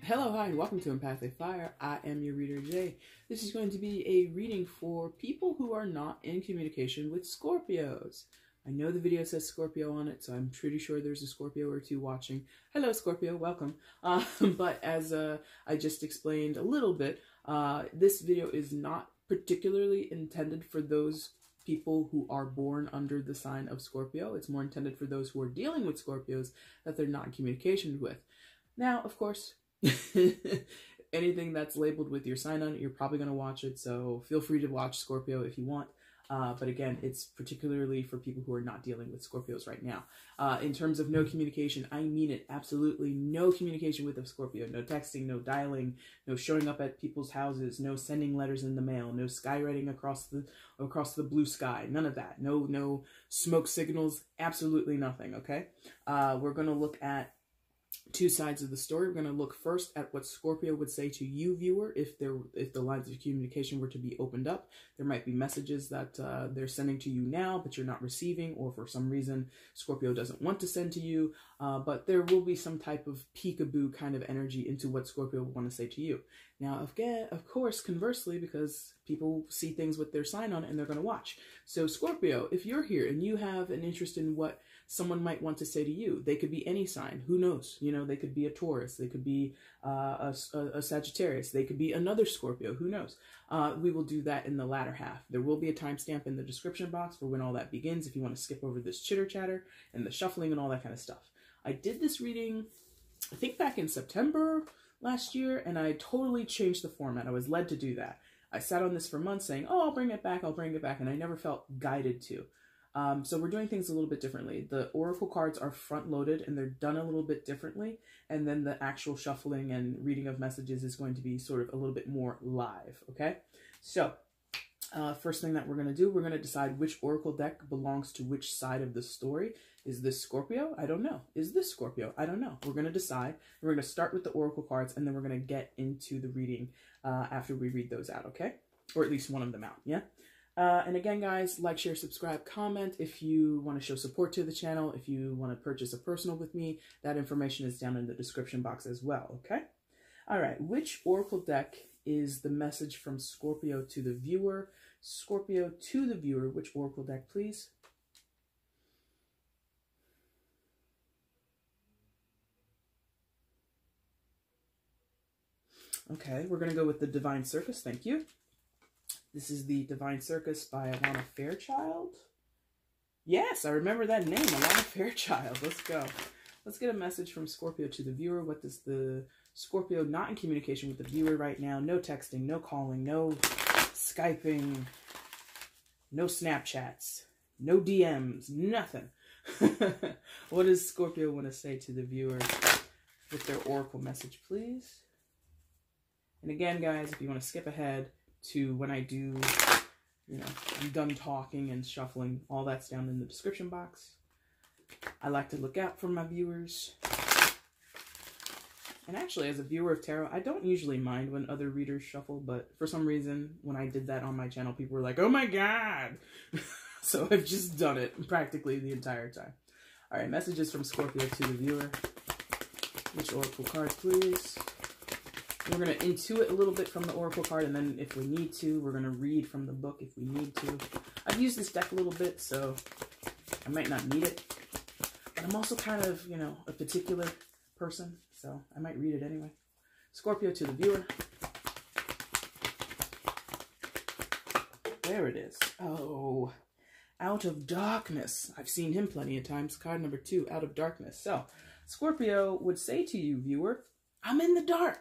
Hello, hi, and welcome to EmpathicFire. I am your reader, Jay. This is going to be a reading for people who are not in communication with Scorpios. I know the video says Scorpio on it, so I'm pretty sure there's a Scorpio or two watching. Hello, Scorpio, welcome. But as I just explained a little bit, this video is not particularly intended for those people who are born under the sign of Scorpio. It's more intended for those who are dealing with Scorpios that they're not in communication with. Now, of course, anything that's labeled with your sign on it, you're probably going to watch it, so feel free to watch Scorpio if you want. But again, it's particularly for people who are not dealing with Scorpios right now. In terms of no communication, I mean it. Absolutely no communication with a Scorpio. No texting, no dialing, no showing up at people's houses, no sending letters in the mail, no skywriting across the blue sky. None of that. No smoke signals. Absolutely nothing. Okay. We're going to look at two sides of the story. We're going to look first at what Scorpio would say to you, viewer, if the lines of communication were to be opened up. There might be messages that they're sending to you now, but you're not receiving, or for some reason Scorpio doesn't want to send to you. But there will be some type of peekaboo kind of energy into what Scorpio would want to say to you. Now, again, of course, conversely, because people see things with their sign on it and they're going to watch. So Scorpio, if you're here and you have an interest in what someone might want to say to you, they could be any sign. Who knows? You know, they could be a Taurus. They could be a Sagittarius. They could be another Scorpio. Who knows? We will do that in the latter half. There will be a timestamp in the description box for when all that begins if you want to skip over this chitter chatter and the shuffling and all that kind of stuff. I did this reading, I think back in September last year, and I totally changed the format. I was led to do that. I sat on this for months saying, oh, I'll bring it back, and I never felt guided to. So we're doing things a little bit differently. The oracle cards are front-loaded and they're done a little bit differently, and then the actual shuffling and reading of messages is going to be sort of a little bit more live, okay? So first thing that we're going to do, we're going to decide which oracle deck belongs to which side of the story. Is this Scorpio? I don't know. Is this Scorpio? I don't know. We're going to decide. We're going to start with the oracle cards, and then we're going to get into the reading after we read those out, okay? Or at least one of them out, yeah? And again, guys, like, share, subscribe, comment. If you want to show support to the channel, if you want to purchase a personal with me, that information is down in the description box as well, okay? All right, which oracle deck is the message from Scorpio to the viewer? Scorpio to the viewer, which oracle deck, please? Okay, we're going to go with the Divine Circus. Thank you. This is the Divine Circus by Alana Fairchild. Yes, I remember that name, Alana Fairchild. Let's go. Let's get a message from Scorpio to the viewer. What does the Scorpio not in communication with the viewer right now? No texting, no calling, no Skyping, no Snapchats, no DMs, nothing. What does Scorpio want to say to the viewer with their oracle message, please? And again, guys, if you want to skip ahead to when I do, you know, I'm done talking and shuffling, all that's down in the description box. I like to look out for my viewers. And actually, as a viewer of tarot, I don't usually mind when other readers shuffle, but for some reason, when I did that on my channel, people were like, oh my God! So I've just done it practically the entire time. All right, messages from Scorpio to the viewer. Which oracle cards, please? We're going to intuit a little bit from the oracle card, and then if we need to, we're going to read from the book if we need to. I've used this deck a little bit, so I might not need it. But I'm also kind of, you know, a particular person, so I might read it anyway. Scorpio to the viewer. There it is. Oh, Out of Darkness. I've seen him plenty of times. Card number 2, Out of Darkness. So, Scorpio would say to you, viewer, I'm in the dark.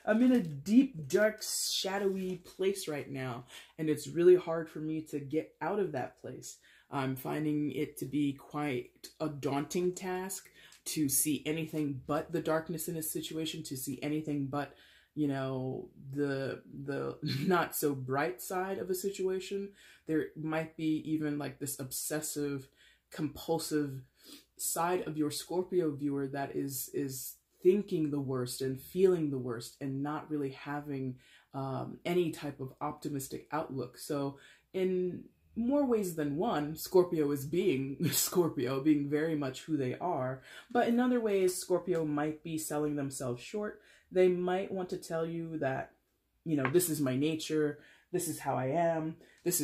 I'm in a deep, dark, shadowy place right now, and it's really hard for me to get out of that place. I'm finding it to be quite a daunting task to see anything but the darkness in a situation, to see anything but, you know, the not so bright side of a situation. There might be even like this obsessive, compulsive side of your Scorpio viewer that is thinking the worst and feeling the worst and not really having any type of optimistic outlook. So in more ways than one, Scorpio is being Scorpio, being very much who they are. But in other ways, Scorpio might be selling themselves short. They might want to tell you that, you know, this is my nature, this is how I am, this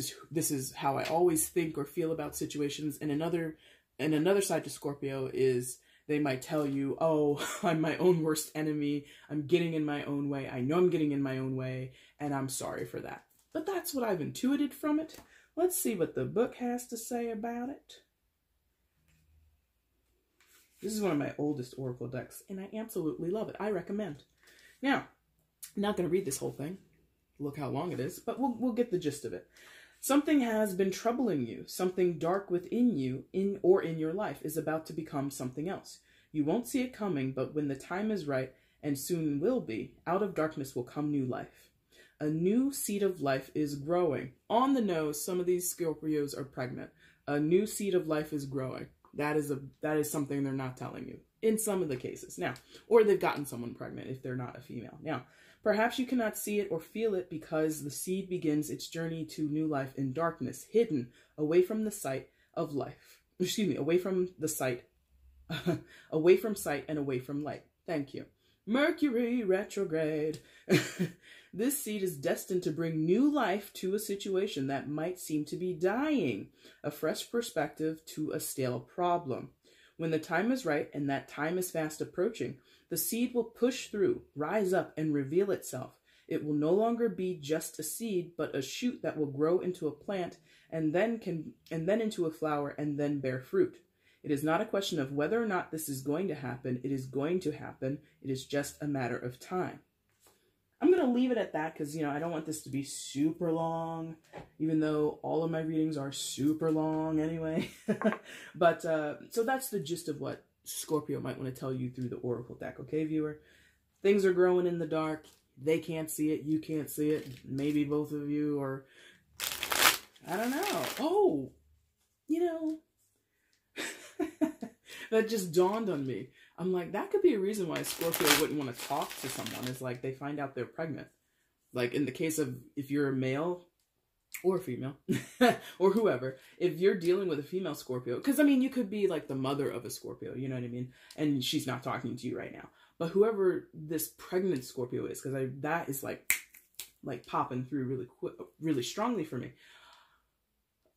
is how I always think or feel about situations. And another side to Scorpio is they might tell you, oh, I'm my own worst enemy, I'm getting in my own way, I know I'm getting in my own way, and I'm sorry for that. But that's what I've intuited from it. Let's see what the book has to say about it. This is one of my oldest oracle decks, and I absolutely love it. I recommend. Now, I'm not going to read this whole thing. Look how long it is, but we'll get the gist of it. Something has been troubling you. Something dark within you, in your life, is about to become something else. You won't see it coming, but when the time is right, and soon will be, out of darkness will come new life. A new seed of life is growing. On the nose, some of these Scorpios are pregnant. A new seed of life is growing. That is something they're not telling you in some of the cases. Now, or they've gotten someone pregnant if they're not a female. Now, perhaps you cannot see it or feel it because the seed begins its journey to new life in darkness, hidden away from the sight of life. Excuse me, away from the sight, away from sight and away from light. Thank you. Mercury retrograde. This seed is destined to bring new life to a situation that might seem to be dying, a fresh perspective to a stale problem. When the time is right, and that time is fast approaching, the seed will push through, rise up, and reveal itself. It will no longer be just a seed, but a shoot that will grow into a plant, and then into a flower, and then bear fruit. It is not a question of whether or not this is going to happen. It is going to happen. It is just a matter of time. I'm going to leave it at that because, you know, I don't want this to be super long, even though all of my readings are super long anyway. But, so that's the gist of what Scorpio might want to tell you through the Oracle deck, okay, viewer? Things are growing in the dark. They can't see it. You can't see it. Maybe both of you, or I don't know. Oh, you know, that just dawned on me. I'm like, that could be a reason why Scorpio wouldn't want to talk to someone, is like they find out they're pregnant. Like in the case of if you're a male or female or whoever, if you're dealing with a female Scorpio, because I mean, you could be like the mother of a Scorpio, you know what I mean? And she's not talking to you right now. But whoever this pregnant Scorpio is, because that is like popping through really strongly for me.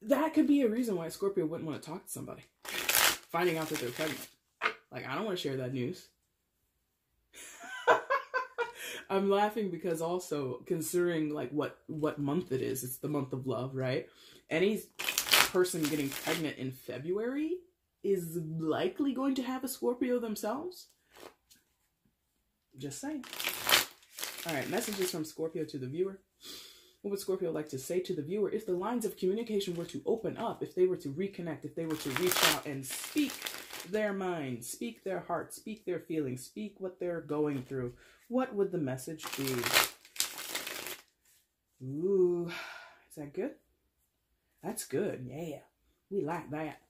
That could be a reason why Scorpio wouldn't want to talk to somebody. Finding out that they're pregnant. Like, I don't want to share that news. I'm laughing because also considering like what month it is. It's the month of love, right? Any person getting pregnant in February is likely going to have a Scorpio themselves. Just saying. All right, messages from Scorpio to the viewer. What would Scorpio like to say to the viewer if the lines of communication were to open up, if they were to reconnect, if they were to reach out and speak their mind, speak their heart, speak their feelings, speak what they're going through? What would the message be? Ooh, is that good? That's good. Yeah, we like that.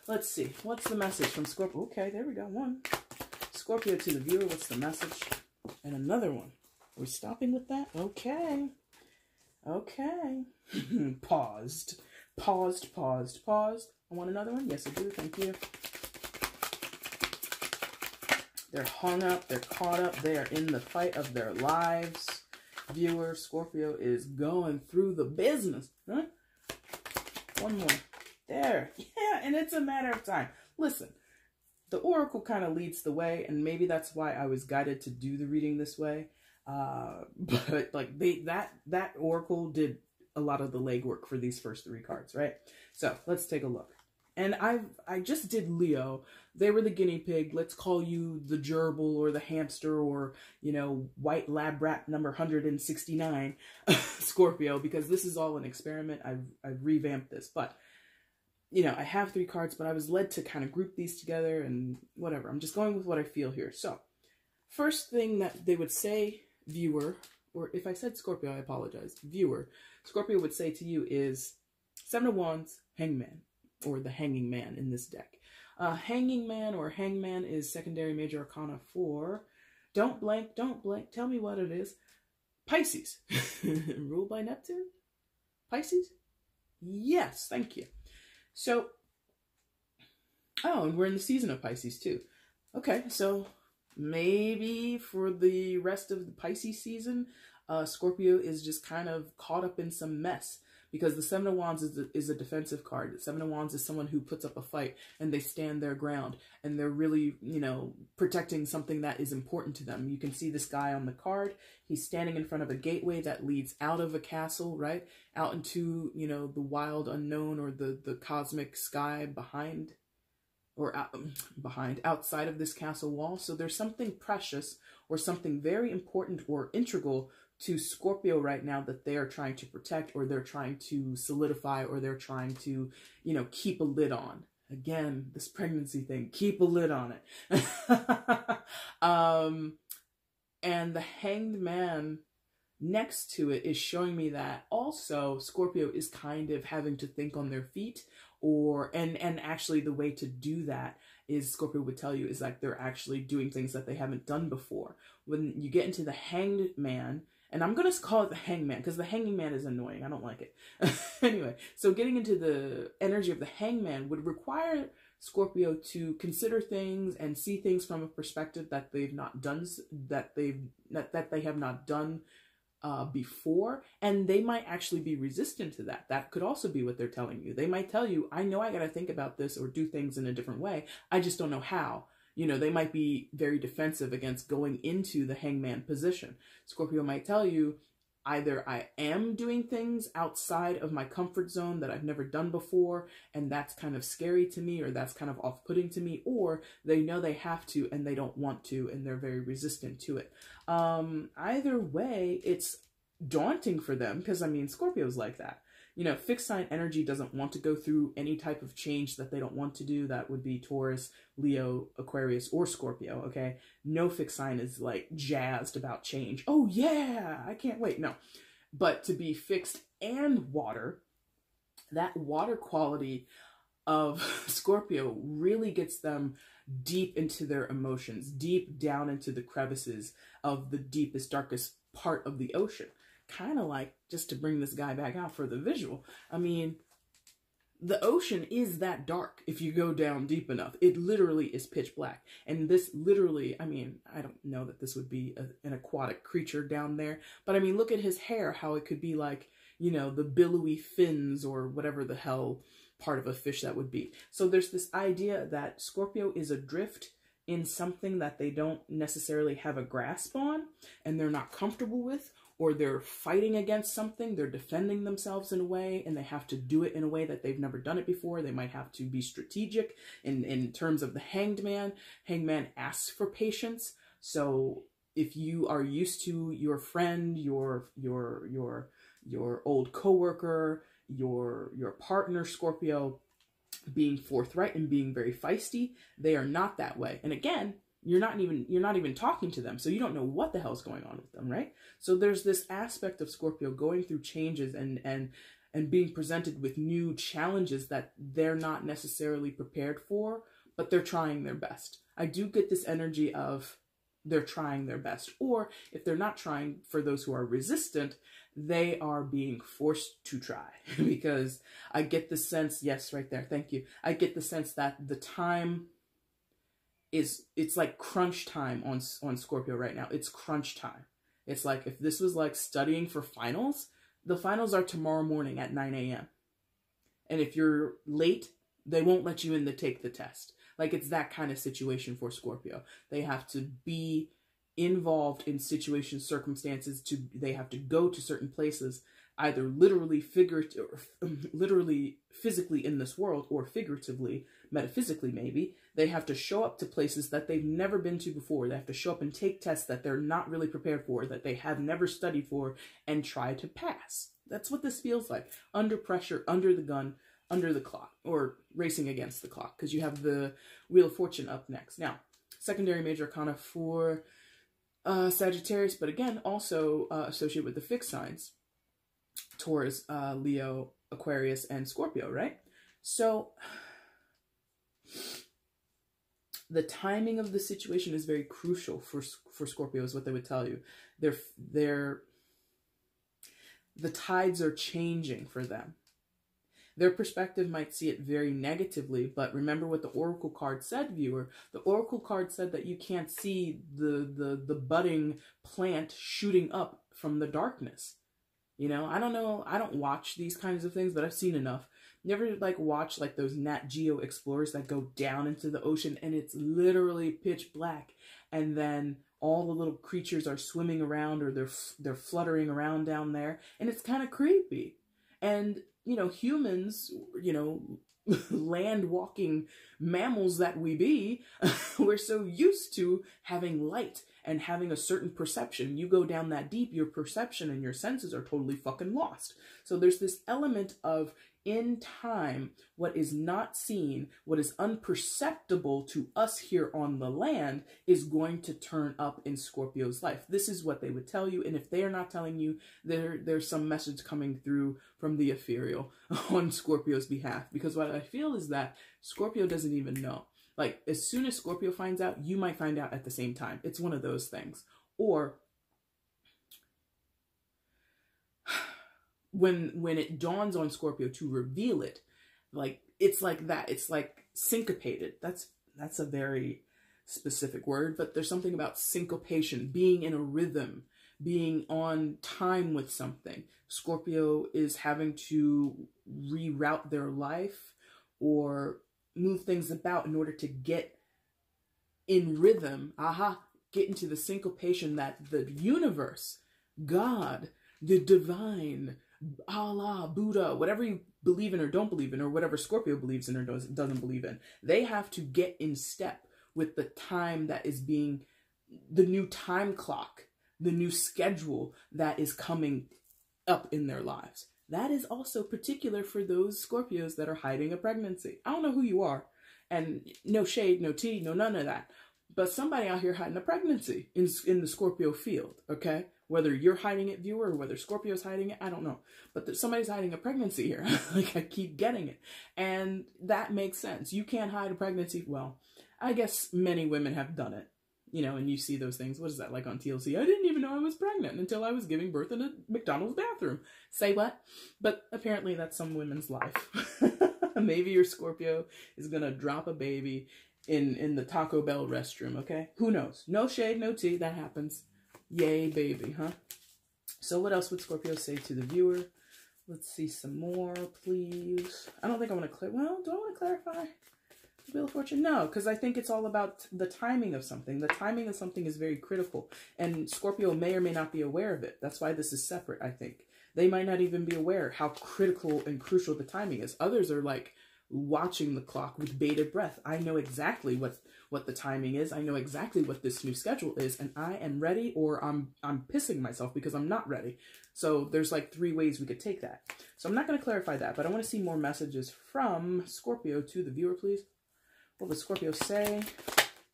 Let's see. What's the message from Scorpio? Okay, there we go. One. Scorpio to the viewer. What's the message? And another one. Are we stopping with that? Okay. Okay. Paused. I want another one? Yes, I do. Thank you. They're hung up. They're caught up. They are in the fight of their lives. Viewer, Scorpio is going through the business. Huh? One more. There. Yeah, and it's a matter of time. Listen, the Oracle kind of leads the way, and maybe that's why I was guided to do the reading this way. But like that Oracle did a lot of the legwork for these first three cards, right? So let's take a look. And I just did Leo. They were the guinea pig. Let's call you the gerbil or the hamster or, you know, white lab rat number 169 Scorpio, because this is all an experiment. I've revamped this, but you know, I have three cards, but I was led to kind of group these together and whatever. I'm just going with what I feel here. So first thing that they would say, viewer, or if I said Scorpio, I apologize. Viewer, Scorpio would say to you is Seven of Wands, Hangman, or the Hanging Man in this deck. Hanging Man or Hangman is secondary major arcana for, don't blank, tell me what it is. Pisces. Ruled by Neptune? Pisces? Yes, thank you. So, oh, and we're in the season of Pisces too. Okay, so maybe for the rest of the Pisces season, Scorpio is just kind of caught up in some mess, because the Seven of Wands is a defensive card. The Seven of Wands is someone who puts up a fight and they stand their ground and they're really, you know, protecting something that is important to them. You can see this guy on the card. He's standing in front of a gateway that leads out of a castle, right? Out into, you know, the wild unknown, or the cosmic sky behind, or outside of this castle wall. So there's something precious or something very important or integral to Scorpio right now that they are trying to protect, or they're trying to solidify, or they're trying to, you know, keep a lid on. Again, this pregnancy thing, keep a lid on it. And the Hanged Man next to it is showing me that also Scorpio is kind of having to think on their feet, and actually the way to do that is, Scorpio would tell you, is like they're actually doing things that they haven't done before. When you get into the Hanged Man, and I'm going to call it the Hangman because the Hanging Man is annoying. I don't like it. Anyway, so getting into the energy of the Hangman would require Scorpio to consider things and see things from a perspective that they've not done, that they have not done before, and they might actually be resistant to that. That could also be what they're telling you. They might tell you, I know I got to think about this or do things in a different way. I just don't know how. You know, they might be very defensive against going into the Hangman position. Scorpio might tell you, either I am doing things outside of my comfort zone that I've never done before, and that's kind of scary to me, or that's kind of off-putting to me, or they know they have to and they don't want to, and they're very resistant to it. Either way, it's daunting for them, because, I mean, Scorpio's like that. You know, fixed sign energy doesn't want to go through any type of change that they don't want to do. That would be Taurus, Leo, Aquarius, or Scorpio, okay? No fixed sign is like jazzed about change. Oh yeah, I can't wait. No. But to be fixed and water, that water quality of Scorpio really gets them deep into their emotions, deep down into the crevices of the deepest, darkest part of the ocean. Kind of like, just to bring this guy back out for the visual, I mean, the ocean is that dark if you go down deep enough. It literally is pitch black. And this literally, I mean, I don't know that this would be an aquatic creature down there, but I mean, look at his hair, how it could be like, you know, the billowy fins or whatever the hell part of a fish that would be. So there's this idea that Scorpio is adrift in something that they don't necessarily have a grasp on and they're not comfortable with, or they're fighting against something, they're defending themselves in a way, and they have to do it in a way that they've never done it before. They might have to be strategic in terms of the Hanged Man. Hanged Man asks for patience. So if you are used to your friend, your old coworker, your partner, Scorpio, being forthright and being very feisty, they are not that way. And again, you're not even talking to them, so you don't know what the hell's going on with them, right? So there's this aspect of Scorpio going through changes and being presented with new challenges that they're not necessarily prepared for, but they're trying their best. I do get this energy of they're trying their best, or if they're not trying, for those who are resistant, they are being forced to try. Because I get the sense, yes, right there, thank you. I get the sense that the time it's like crunch time on Scorpio right now. It's crunch time. It's like, if this was like studying for finals, the finals are tomorrow morning at 9 a.m. And if you're late, they won't let you in to take the test. Like, it's that kind of situation for Scorpio. They have to be involved in situations, circumstances, they have to go to certain places, either literally physically in this world, or figuratively, metaphysically maybe. They have to show up to places that they've never been to before. They have to show up and take tests that they're not really prepared for, that they have never studied for, and try to pass. That's what this feels like. Under pressure, under the gun, under the clock, or racing against the clock, because you have the Wheel of Fortune up next. Now, secondary major arcana for Sagittarius, but again, also associated with the fixed signs, Taurus, Leo, Aquarius, and Scorpio, right? So the timing of the situation is very crucial for Scorpio, is what they would tell you. The tides are changing for them. Their perspective might see it very negatively, but remember what the oracle card said, viewer. The oracle card said that you can't see the budding plant shooting up from the darkness. You know, I don't know, I don't watch these kinds of things, but I've seen enough. You ever like watch like those Nat Geo explorers that go down into the ocean and it's literally pitch black, and then all the little creatures are swimming around, or they're fluttering around down there, and it's kind of creepy. And you know, humans, you know, land walking mammals that we be, we're so used to having light and having a certain perception. You go down that deep, your perception and your senses are totally fucking lost. So there's this element of, in time, what is not seen, what is unperceptible to us here on the land, is going to turn up in Scorpio's life. This is what they would tell you, and if they are not telling you, there's some message coming through from the ethereal on Scorpio's behalf. Because what I feel is that Scorpio doesn't even know. Like, as soon as Scorpio finds out, you might find out at the same time. It's one of those things. Or when it dawns on Scorpio to reveal it, like, it's like that. It's like syncopated. That's a very specific word, but there's something about syncopation, being in a rhythm, being on time with something. Scorpio is having to reroute their life or move things about in order to get in rhythm, get into the syncopation that the universe, God, the divine, Allah, Buddha, whatever you believe in or don't believe in, or whatever Scorpio believes in or doesn't believe in, they have to get in step with the time that is being, the new time clock, the new schedule that is coming up in their lives. That is also particular for those Scorpios that are hiding a pregnancy. I don't know who you are, and no shade, no tea, no none of that. But somebody out here hiding a pregnancy in the Scorpio field, okay? Whether you're hiding it, viewer, or whether Scorpio's hiding it, I don't know. But somebody's hiding a pregnancy here. Like, I keep getting it. And that makes sense. You can't hide a pregnancy. Well, I guess many women have done it. You know, and you see those things. What is that, like on TLC? I didn't even know I was pregnant until I was giving birth in a McDonald's bathroom. Say what? But apparently that's some women's life. Maybe your Scorpio is going to drop a baby in the Taco Bell restroom, okay? Who knows? No shade, no tea. That happens. Yay, baby, huh? So what else would Scorpio say to the viewer? Let's see some more, please. I don't think I want to well, do I want to clarify the Wheel of Fortune? No, because I think it's all about the timing of something. The timing of something is very critical, and Scorpio may or may not be aware of it. That's why this is separate, I think. They might not even be aware how critical and crucial the timing is. Others are like watching the clock with bated breath. I know exactly what the timing is. I know exactly what this new schedule is, and I am ready, or I'm pissing myself because I'm not ready. So there's like 3 ways we could take that. So I'm not going to clarify that, but I want to see more messages from Scorpio to the viewer, please. What would Scorpio say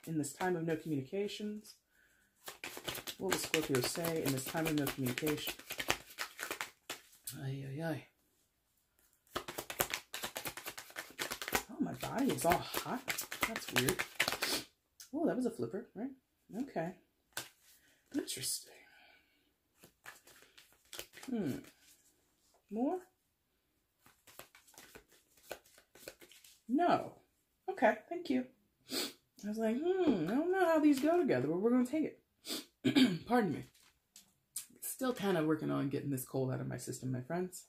in this time of no communications? What would Scorpio say in this time of no communication? Ay, ay, ay. Oh, my body is all hot. That's weird. Oh, that was a flipper, right? Okay. Interesting. More? No. Okay, thank you. I was like, I don't know how these go together, but we're going to take it. Pardon me. Still kind of working on getting this cold out of my system, my friends.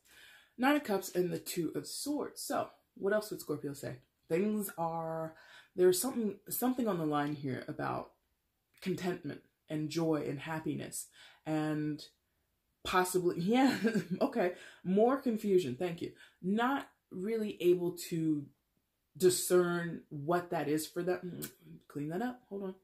9 of Cups and the 2 of Swords. So, what else would Scorpio say? There's something on the line here about contentment and joy and happiness and possibly, yeah, okay, more confusion, thank you. Not really able to discern what that is for them. Clean that up, hold on.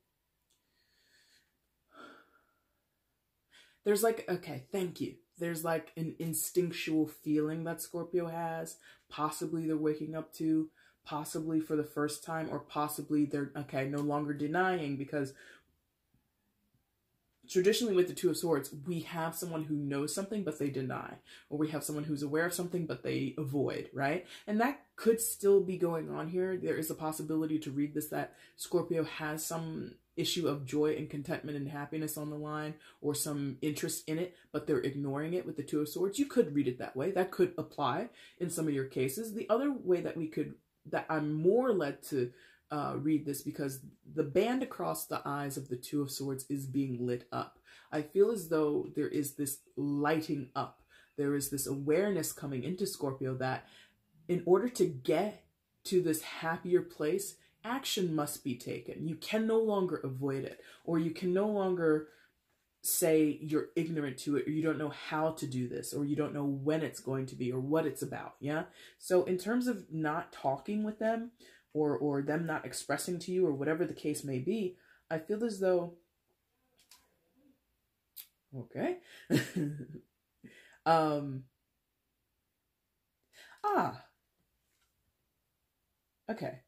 There's like, okay, thank you. There's like an instinctual feeling that Scorpio has. Possibly they're waking up to, possibly for the first time, or possibly they're, okay, no longer denying, because traditionally with the Two of Swords, we have someone who knows something, but they deny. Or we have someone who's aware of something, but they avoid, right? And that could still be going on here. There is a possibility to read this that Scorpio has some issue of joy and contentment and happiness on the line, or some interest in it, but they're ignoring it with the Two of Swords. You could read it that way. That could apply in some of your cases. The other way that that I'm more led to read this, because the band across the eyes of the Two of Swords is being lit up. I feel as though there is this lighting up. There is this awareness coming into Scorpio that in order to get to this happier place, action must be taken. You can no longer avoid it, or you can no longer say you're ignorant to it, or you don't know how to do this, or you don't know when it's going to be, or what it's about. Yeah. So in terms of not talking with them, or them not expressing to you, or whatever the case may be, I feel as though, okay. Okay.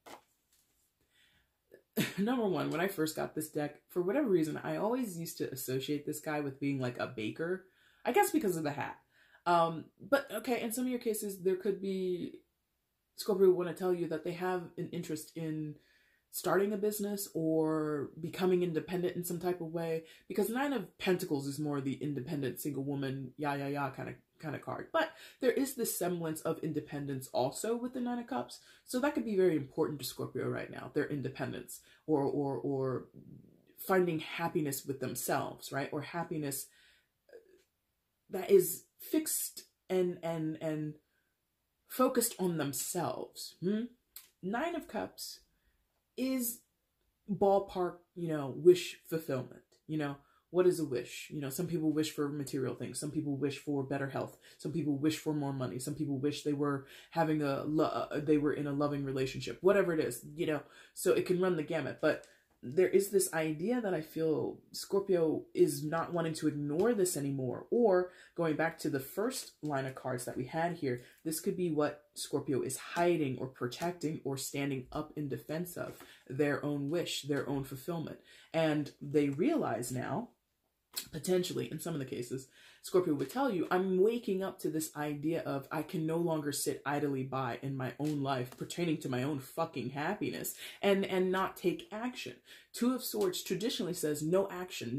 Number one, when I first got this deck, for whatever reason, I always used to associate this guy with being like a baker. I guess because of the hat. But okay, in some of your cases, there could be Scorpio want to tell you that they have an interest in starting a business or becoming independent in some type of way, because Nine of Pentacles is more the independent single woman, kind of card. But there is this semblance of independence also with the Nine of Cups. So that could be very important to Scorpio right now, their independence, or finding happiness with themselves, right? Or happiness that is fixed and focused on themselves. Nine of Cups is ballpark, wish fulfillment. What is a wish? Some people wish for material things. Some people wish for better health. Some people wish for more money. Some people wish they were having they were in a loving relationship. Whatever it is, so it can run the gamut. But there is this idea that I feel Scorpio is not wanting to ignore this anymore. Or going back to the first line of cards that we had here, this could be what Scorpio is hiding or protecting or standing up in defense of, their own wish, their own fulfillment. And they realize now, potentially in some of the cases, Scorpio would tell you, I'm waking up to this idea of I can no longer sit idly by in my own life pertaining to my own fucking happiness and not take action. Two of Swords traditionally says no action,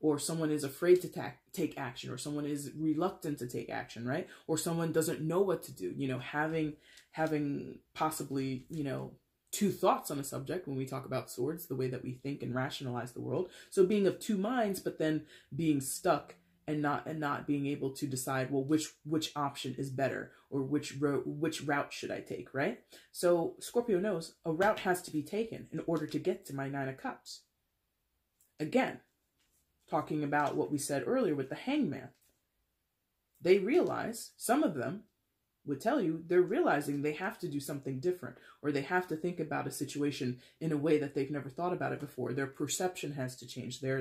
or someone is afraid to take action, or someone is reluctant to take action, right? Or someone doesn't know what to do, having possibly, two thoughts on a subject when we talk about swords, the way that we think and rationalize the world. So being of two minds, but then being stuck and not being able to decide, well, which option is better, or which route should I take, right? So Scorpio knows a route has to be taken in order to get to my Nine of Cups. Again, talking about what we said earlier with the Hangman. They realize, some of them would tell you, they're realizing they have to do something different, or they have to think about a situation in a way that they've never thought about it before. Their perception has to change. Their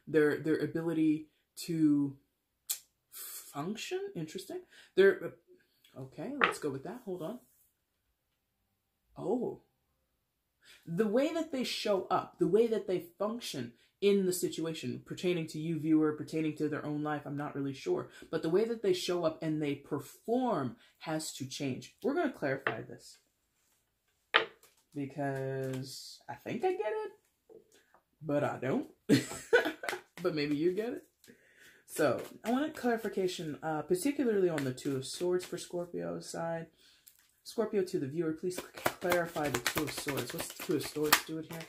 ability to function. Interesting. Okay, let's go with that. Hold on. Oh, the way that they show up, the way that they function in the situation, pertaining to you, viewer, pertaining to their own life, I'm not really sure. But the way that they show up and they perform has to change. We're going to clarify this, because I think I get it, but I don't. But maybe you get it. So I want a clarification, particularly on the Two of Swords for Scorpio's side. Scorpio, to the viewer, please clarify the Two of Swords. What's the Two of Swords doing here?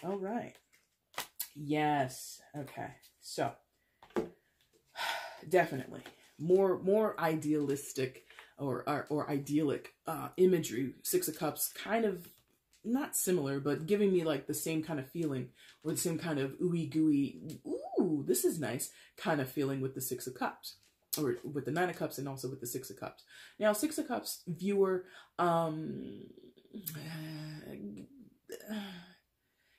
All right. Yes. Okay. So definitely more idealistic or idyllic imagery. Six of Cups, kind of not similar, but giving me like the same kind of feeling, or the same kind of ooey gooey, ooh, this is nice kind of feeling with the Six of Cups, or with the Nine of Cups, and also with the Six of Cups. Now, Six of Cups viewer,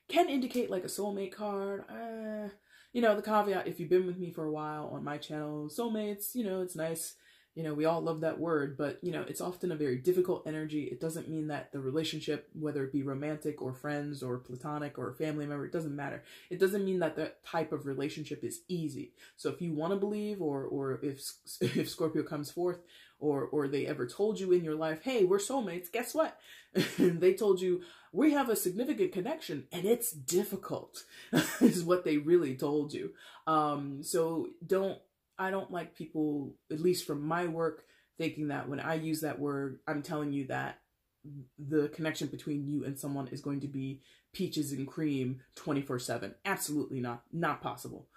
can indicate like a soulmate card. The caveat, if you've been with me for a while on my channel, soulmates, it's nice. You know, we all love that word, but, you know, it's often a very difficult energy. It doesn't mean that the relationship, whether it be romantic or friends or platonic or a family member, it doesn't matter. It doesn't mean that that type of relationship is easy. So if you want to believe, or if Scorpio comes forth, or they ever told you in your life, hey, we're soulmates, guess what? They told you, we have a significant connection and it's difficult, is what they really told you. So I don't like people, at least from my work, thinking that when I use that word, I'm telling you that the connection between you and someone is going to be peaches and cream 24/7. Absolutely not. Not possible.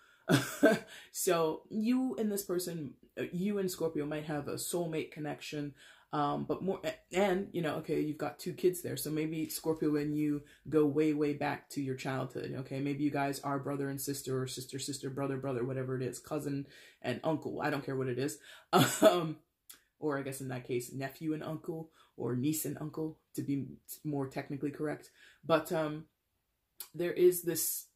So you and this person, you and Scorpio might have a soulmate connection, but more, and you know, okay, you've got 2 kids there, so maybe Scorpio and you go way, way back to your childhood. Okay, maybe you guys are brother and sister, or sister, sister, brother, brother, whatever it is, cousin and uncle. I don't care what it is. Or I guess in that case, nephew and uncle, or niece and uncle, to be more technically correct. But there is this,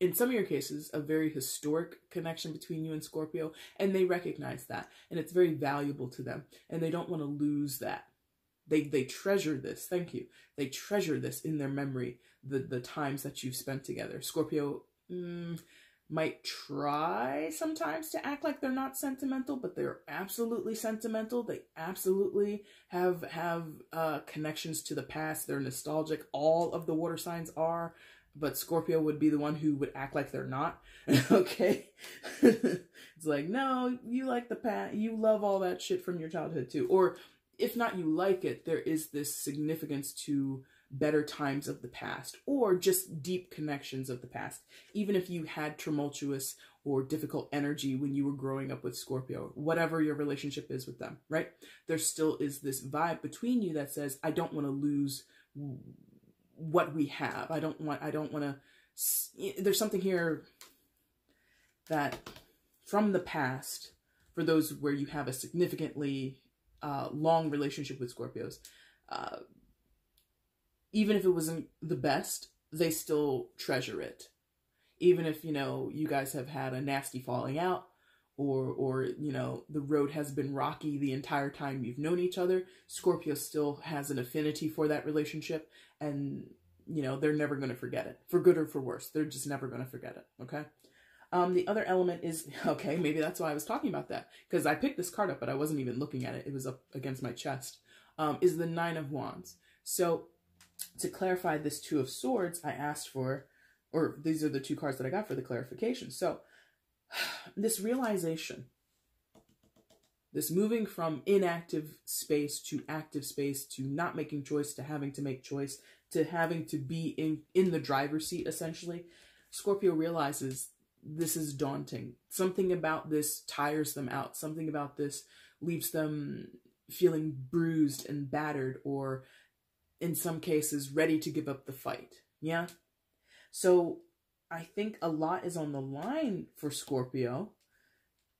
in some of your cases, a very historic connection between you and Scorpio, and they recognize that, and it's very valuable to them, and they don't want to lose that. They treasure this. Thank you. They treasure this in their memory, the times that you've spent together. Scorpio might try sometimes to act like they're not sentimental, but they're absolutely sentimental. They absolutely have connections to the past. They're nostalgic. All of the water signs are. But Scorpio would be the one who would act like they're not. Okay? It's like, no, you like the past. You love all that shit from your childhood too. Or if not you like it, there is this significance to better times of the past, or just deep connections of the past. Even if you had tumultuous or difficult energy when you were growing up with Scorpio, whatever your relationship is with them, right? There still is this vibe between you that says, I don't want to lose what we have. I don't want to, there's something here that from the past, for those where you have a significantly long relationship with Scorpios, even if it wasn't the best, they still treasure it. Even if, you know, you guys have had a nasty falling out, or you know, the road has been rocky the entire time you've known each other, Scorpio still has an affinity for that relationship, and, you know, they're never going to forget it. For good or for worse, they're just never going to forget it, okay? The other element is, okay, maybe that's why I was talking about that, because I picked this card up, but I wasn't even looking at it. It was up against my chest, is the 9 of Wands. So to clarify this 2 of Swords, I asked for, or these are the 2 cards that I got for the clarification. So this realization, this moving from inactive space to active space, to not making choice, to having to make choice, to having to be in the driver's seat, essentially, Scorpio realizes this is daunting. Something about this tires them out. Something about this leaves them feeling bruised and battered, or in some cases, ready to give up the fight. Yeah? So I think a lot is on the line for Scorpio,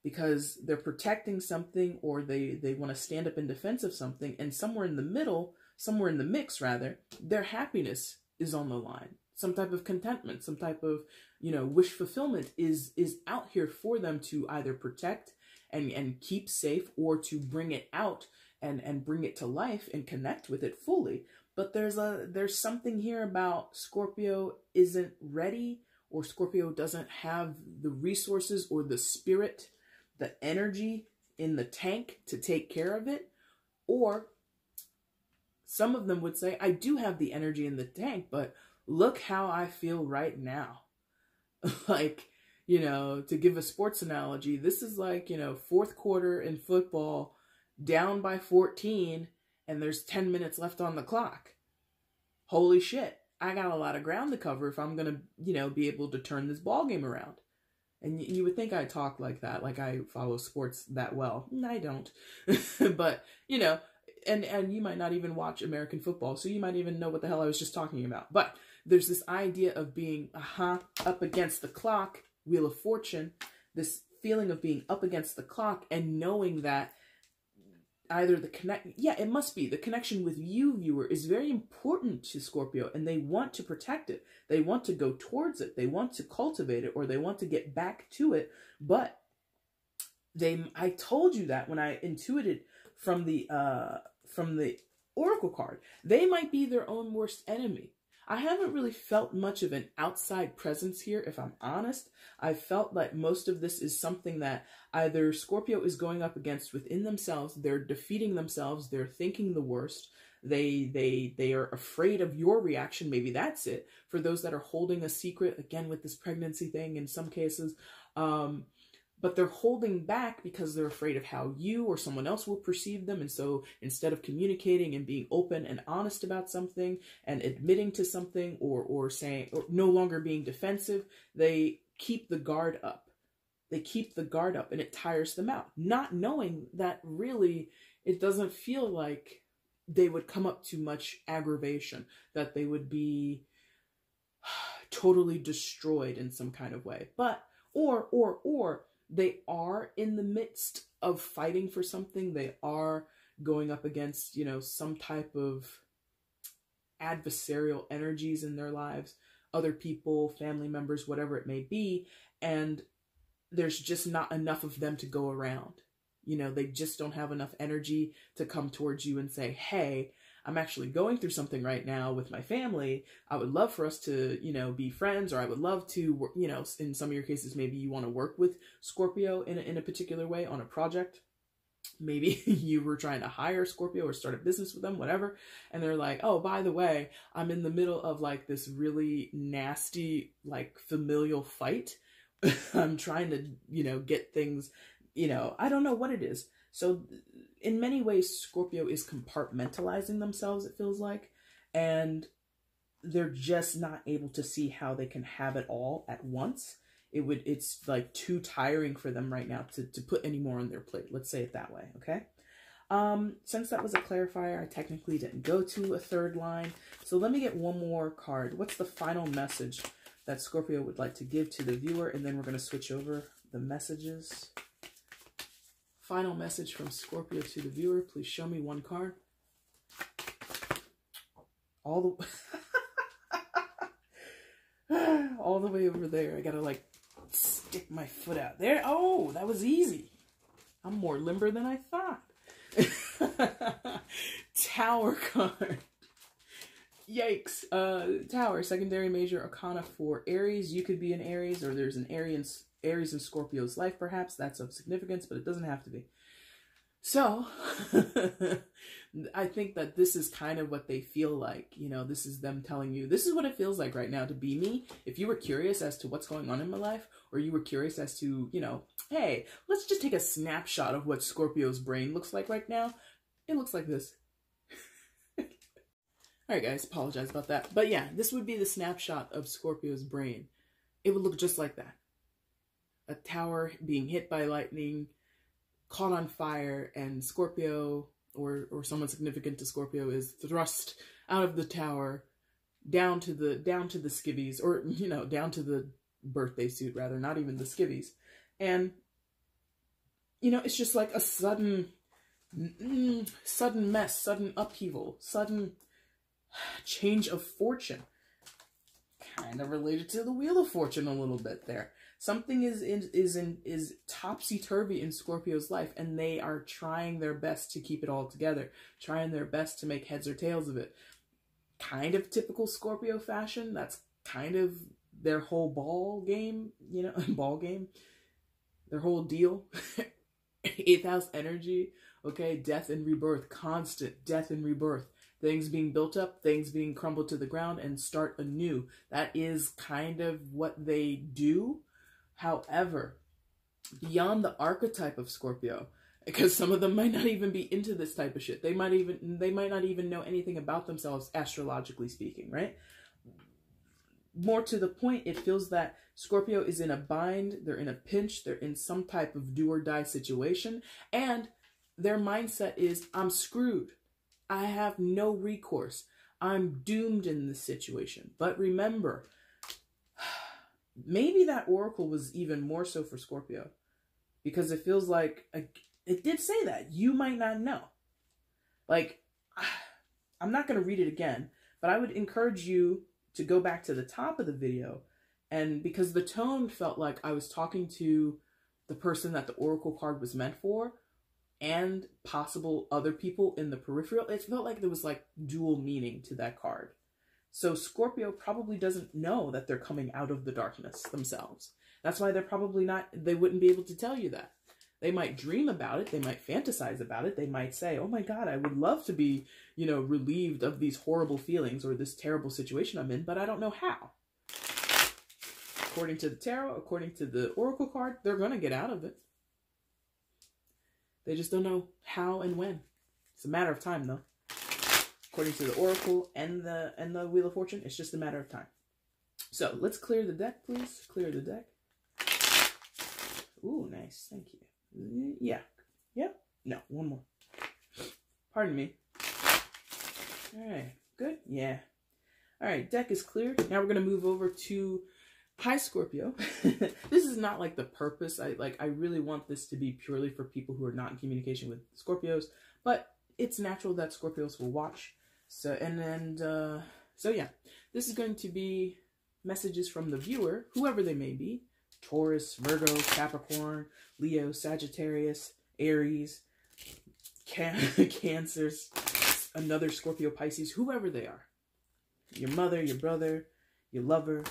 because they're protecting something, or they want to stand up in defense of something, and somewhere in the middle, somewhere in the mix rather, their happiness is on the line. Some type of contentment, some type of, you know, wish fulfillment is out here for them to either protect and keep safe, or to bring it out and bring it to life and connect with it fully. But there's something here about Scorpio isn't ready, or Scorpio doesn't have the resources or the spirit, the energy in the tank to take care of it. Or some of them would say, I do have the energy in the tank, but look how I feel right now. Like, you know, to give a sports analogy, this is like, you know, 4th quarter in football, down by 14, and there's 10 minutes left on the clock. Holy shit, I got a lot of ground to cover if I'm going to, you know, be able to turn this ball game around. And you would think I talk like that, like I follow sports that well. I don't. But, you know, and you might not even watch American football, so you might even know what the hell I was just talking about. But there's this idea of being, up against the clock, Wheel of Fortune, this feeling of being up against the clock, and knowing that either it must be the connection with you, viewer, is very important to Scorpio, and they want to protect it. They want to go towards it. They want to cultivate it, or they want to get back to it. But I told you that when I intuited from the oracle card, they might be their own worst enemy. I haven't really felt much of an outside presence here, if I'm honest. I felt like most of this is something that either Scorpio is going up against within themselves, they're defeating themselves, they're thinking the worst, they are afraid of your reaction, maybe that's it. For those that are holding a secret, again with this pregnancy thing in some cases, but they're holding back because they're afraid of how you or someone else will perceive them. And so instead of communicating and being open and honest about something and admitting to something or saying, or no longer being defensive, they keep the guard up. They keep the guard up and it tires them out, not knowing that really it doesn't feel like they would come up to much aggravation, that they would be totally destroyed in some kind of way. But, or they are in the midst of fighting for something. They are going up against, you know, some type of adversarial energies in their lives, other people, family members, whatever it may be. And there's just not enough of them to go around. You know, they just don't have enough energy to come towards you and say, hey, I'm actually going through something right now with my family. I would love for us to, you know, be friends, or I would love to, you know, in some of your cases, maybe you want to work with Scorpio in a particular way on a project. Maybe you were trying to hire Scorpio or start a business with them, whatever. And they're like, oh, by the way, I'm in the middle of like this really nasty, like familial fight. I'm trying to, you know, get things, you know, I don't know what it is. So in many ways, Scorpio is compartmentalizing themselves, it feels like, and they're just not able to see how they can have it all at once. It's like too tiring for them right now to put any more on their plate. Let's say it that way, okay? Since that was a clarifier, I technically didn't go to a third line. So let me get one more card. What's the final message that Scorpio would like to give to the viewer? And then we're going to switch over the messages. Final message from Scorpio to the viewer. Please show me one card. All the way over there. I gotta like stick my foot out there. Oh, that was easy. I'm more limber than I thought. Tower card. Yikes. Tower, secondary major arcana for Aries. You could be an Aries, or there's an Aries in Scorpio's life, perhaps. That's of significance, but it doesn't have to be. So, I think that this is kind of what they feel like. You know, this is them telling you, this is what it feels like right now to be me. If you were curious as to what's going on in my life, or you were curious as to, you know, hey, let's just take a snapshot of what Scorpio's brain looks like right now. It looks like this. All right, guys, apologize about that. But yeah, this would be the snapshot of Scorpio's brain. It would look just like that. A tower being hit by lightning, caught on fire, and Scorpio, or someone significant to Scorpio, is thrust out of the tower down to the skivvies, or, you know, down to the birthday suit, rather, not even the skivvies. And, you know, it's just like a sudden mess, sudden upheaval, sudden change of fortune. Kind of related to the Wheel of Fortune a little bit there. Something is topsy-turvy in Scorpio's life, and they are trying their best to keep it all together, trying their best to make heads or tails of it. Kind of typical Scorpio fashion. That's kind of their whole ball game, you know, their whole deal. 8th house energy, okay, death and rebirth, constant death and rebirth. Things being built up, things being crumbled to the ground, and start anew. That is kind of what they do. However, beyond the archetype of Scorpio, because some of them might not even be into this type of shit. They might not even know anything about themselves, astrologically speaking, right? More to the point, it feels that Scorpio is in a bind, they're in a pinch, they're in some type of do or die situation, and their mindset is, I'm screwed. I have no recourse. I'm doomed in this situation. But remember, maybe that oracle was even more so for Scorpio, because it feels like it did say that you might not know. Like, I'm not going to read it again, but I would encourage you to go back to the top of the video, and because the tone felt like I was talking to the person that the oracle card was meant for and possible other people in the peripheral. It felt like there was like dual meaning to that card. So Scorpio probably doesn't know that they're coming out of the darkness themselves. That's why they're probably not, they wouldn't be able to tell you that. They might dream about it. They might fantasize about it. They might say, oh my God, I would love to be, you know, relieved of these horrible feelings or this terrible situation I'm in, but I don't know how. According to the tarot, according to the oracle card, they're going to get out of it. They just don't know how and when. It's a matter of time, though. According to the oracle and the Wheel of Fortune, it's just a matter of time. So let's clear the deck, please. Clear the deck. Ooh, nice. Thank you. Yeah. Yeah. No, one more. Pardon me. All right. Good. Yeah. All right. Deck is cleared. Now we're going to move over to Hi, Scorpio. This is not like the purpose. I really want this to be purely for people who are not in communication with Scorpios, but it's natural that Scorpios will watch. So yeah, this is going to be messages from the viewer, whoever they may be. Taurus, Virgo, Capricorn, Leo, Sagittarius, Aries, Cancers, another Scorpio, Pisces, whoever they are. Your mother, your brother, your lover,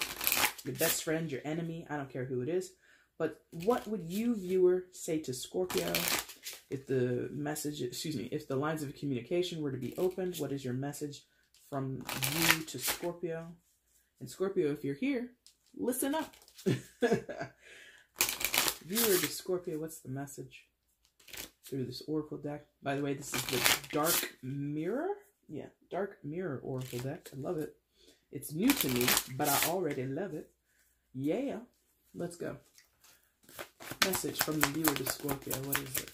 your best friend, your enemy, I don't care who it is. But what would you, viewer, say to Scorpio if the message, if the lines of communication were to be opened? What is your message from you to Scorpio? And Scorpio, if you're here, listen up. Viewer to Scorpio, what's the message through this oracle deck? By the way, this is the Dark Mirror. Yeah, Dark Mirror oracle deck. I love it. It's new to me, but I already love it. Yeah. Let's go. Message from the viewer to Scorpio. What is it?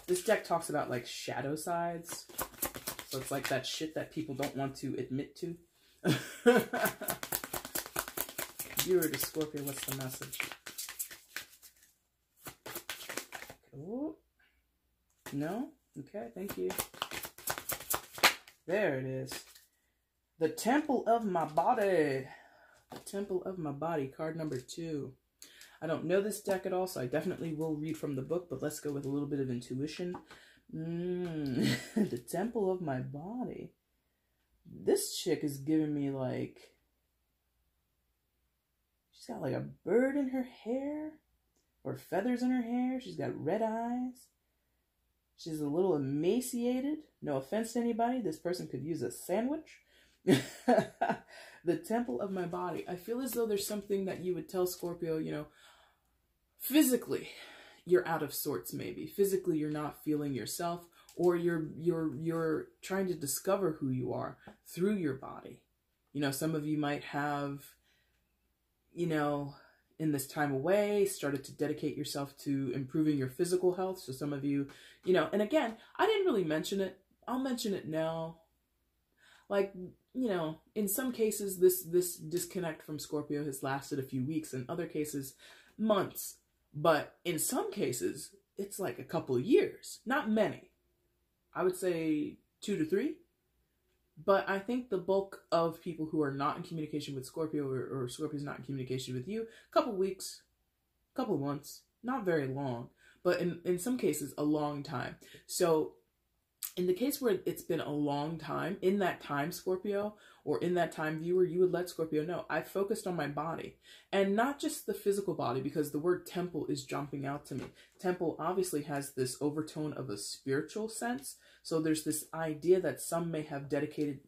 This deck talks about like shadow sides. So it's like that shit that people don't want to admit to. Viewer to Scorpio, what's the message? Cool. No? Okay, thank you. There it is. The Temple of My Body. The Temple of My Body, card number 2. I don't know this deck at all, so I definitely will read from the book, but let's go with a little bit of intuition. The Temple of My Body. This chick is giving me like... She's got like a bird in her hair. Or feathers in her hair. She's got red eyes. She's a little emaciated. No offense to anybody. This person could use a sandwich. The Temple of My Body. I feel as though there's something that you would tell Scorpio, you know, physically you're out of sorts maybe. Physically you're not feeling yourself, or you're trying to discover who you are through your body. You know, some of you might have, you know, in this time away, started to dedicate yourself to improving your physical health. So some of you, you know, and again, I didn't really mention it. I'll mention it now. Like, you know, in some cases, this disconnect from Scorpio has lasted a few weeks. In other cases, months. But in some cases, it's like a couple of years. Not many. I would say 2 to 3. But I think the bulk of people who are not in communication with Scorpio, or Scorpio's not in communication with you, a couple weeks, couple months, not very long. But in some cases, a long time. So in the case where it's been a long time, in that time, Scorpio, or in that time, viewer, you would let Scorpio know, I focused on my body. And not just the physical body, because the word temple is jumping out to me. Temple obviously has this overtone of a spiritual sense. So there's this idea that some may have dedicated,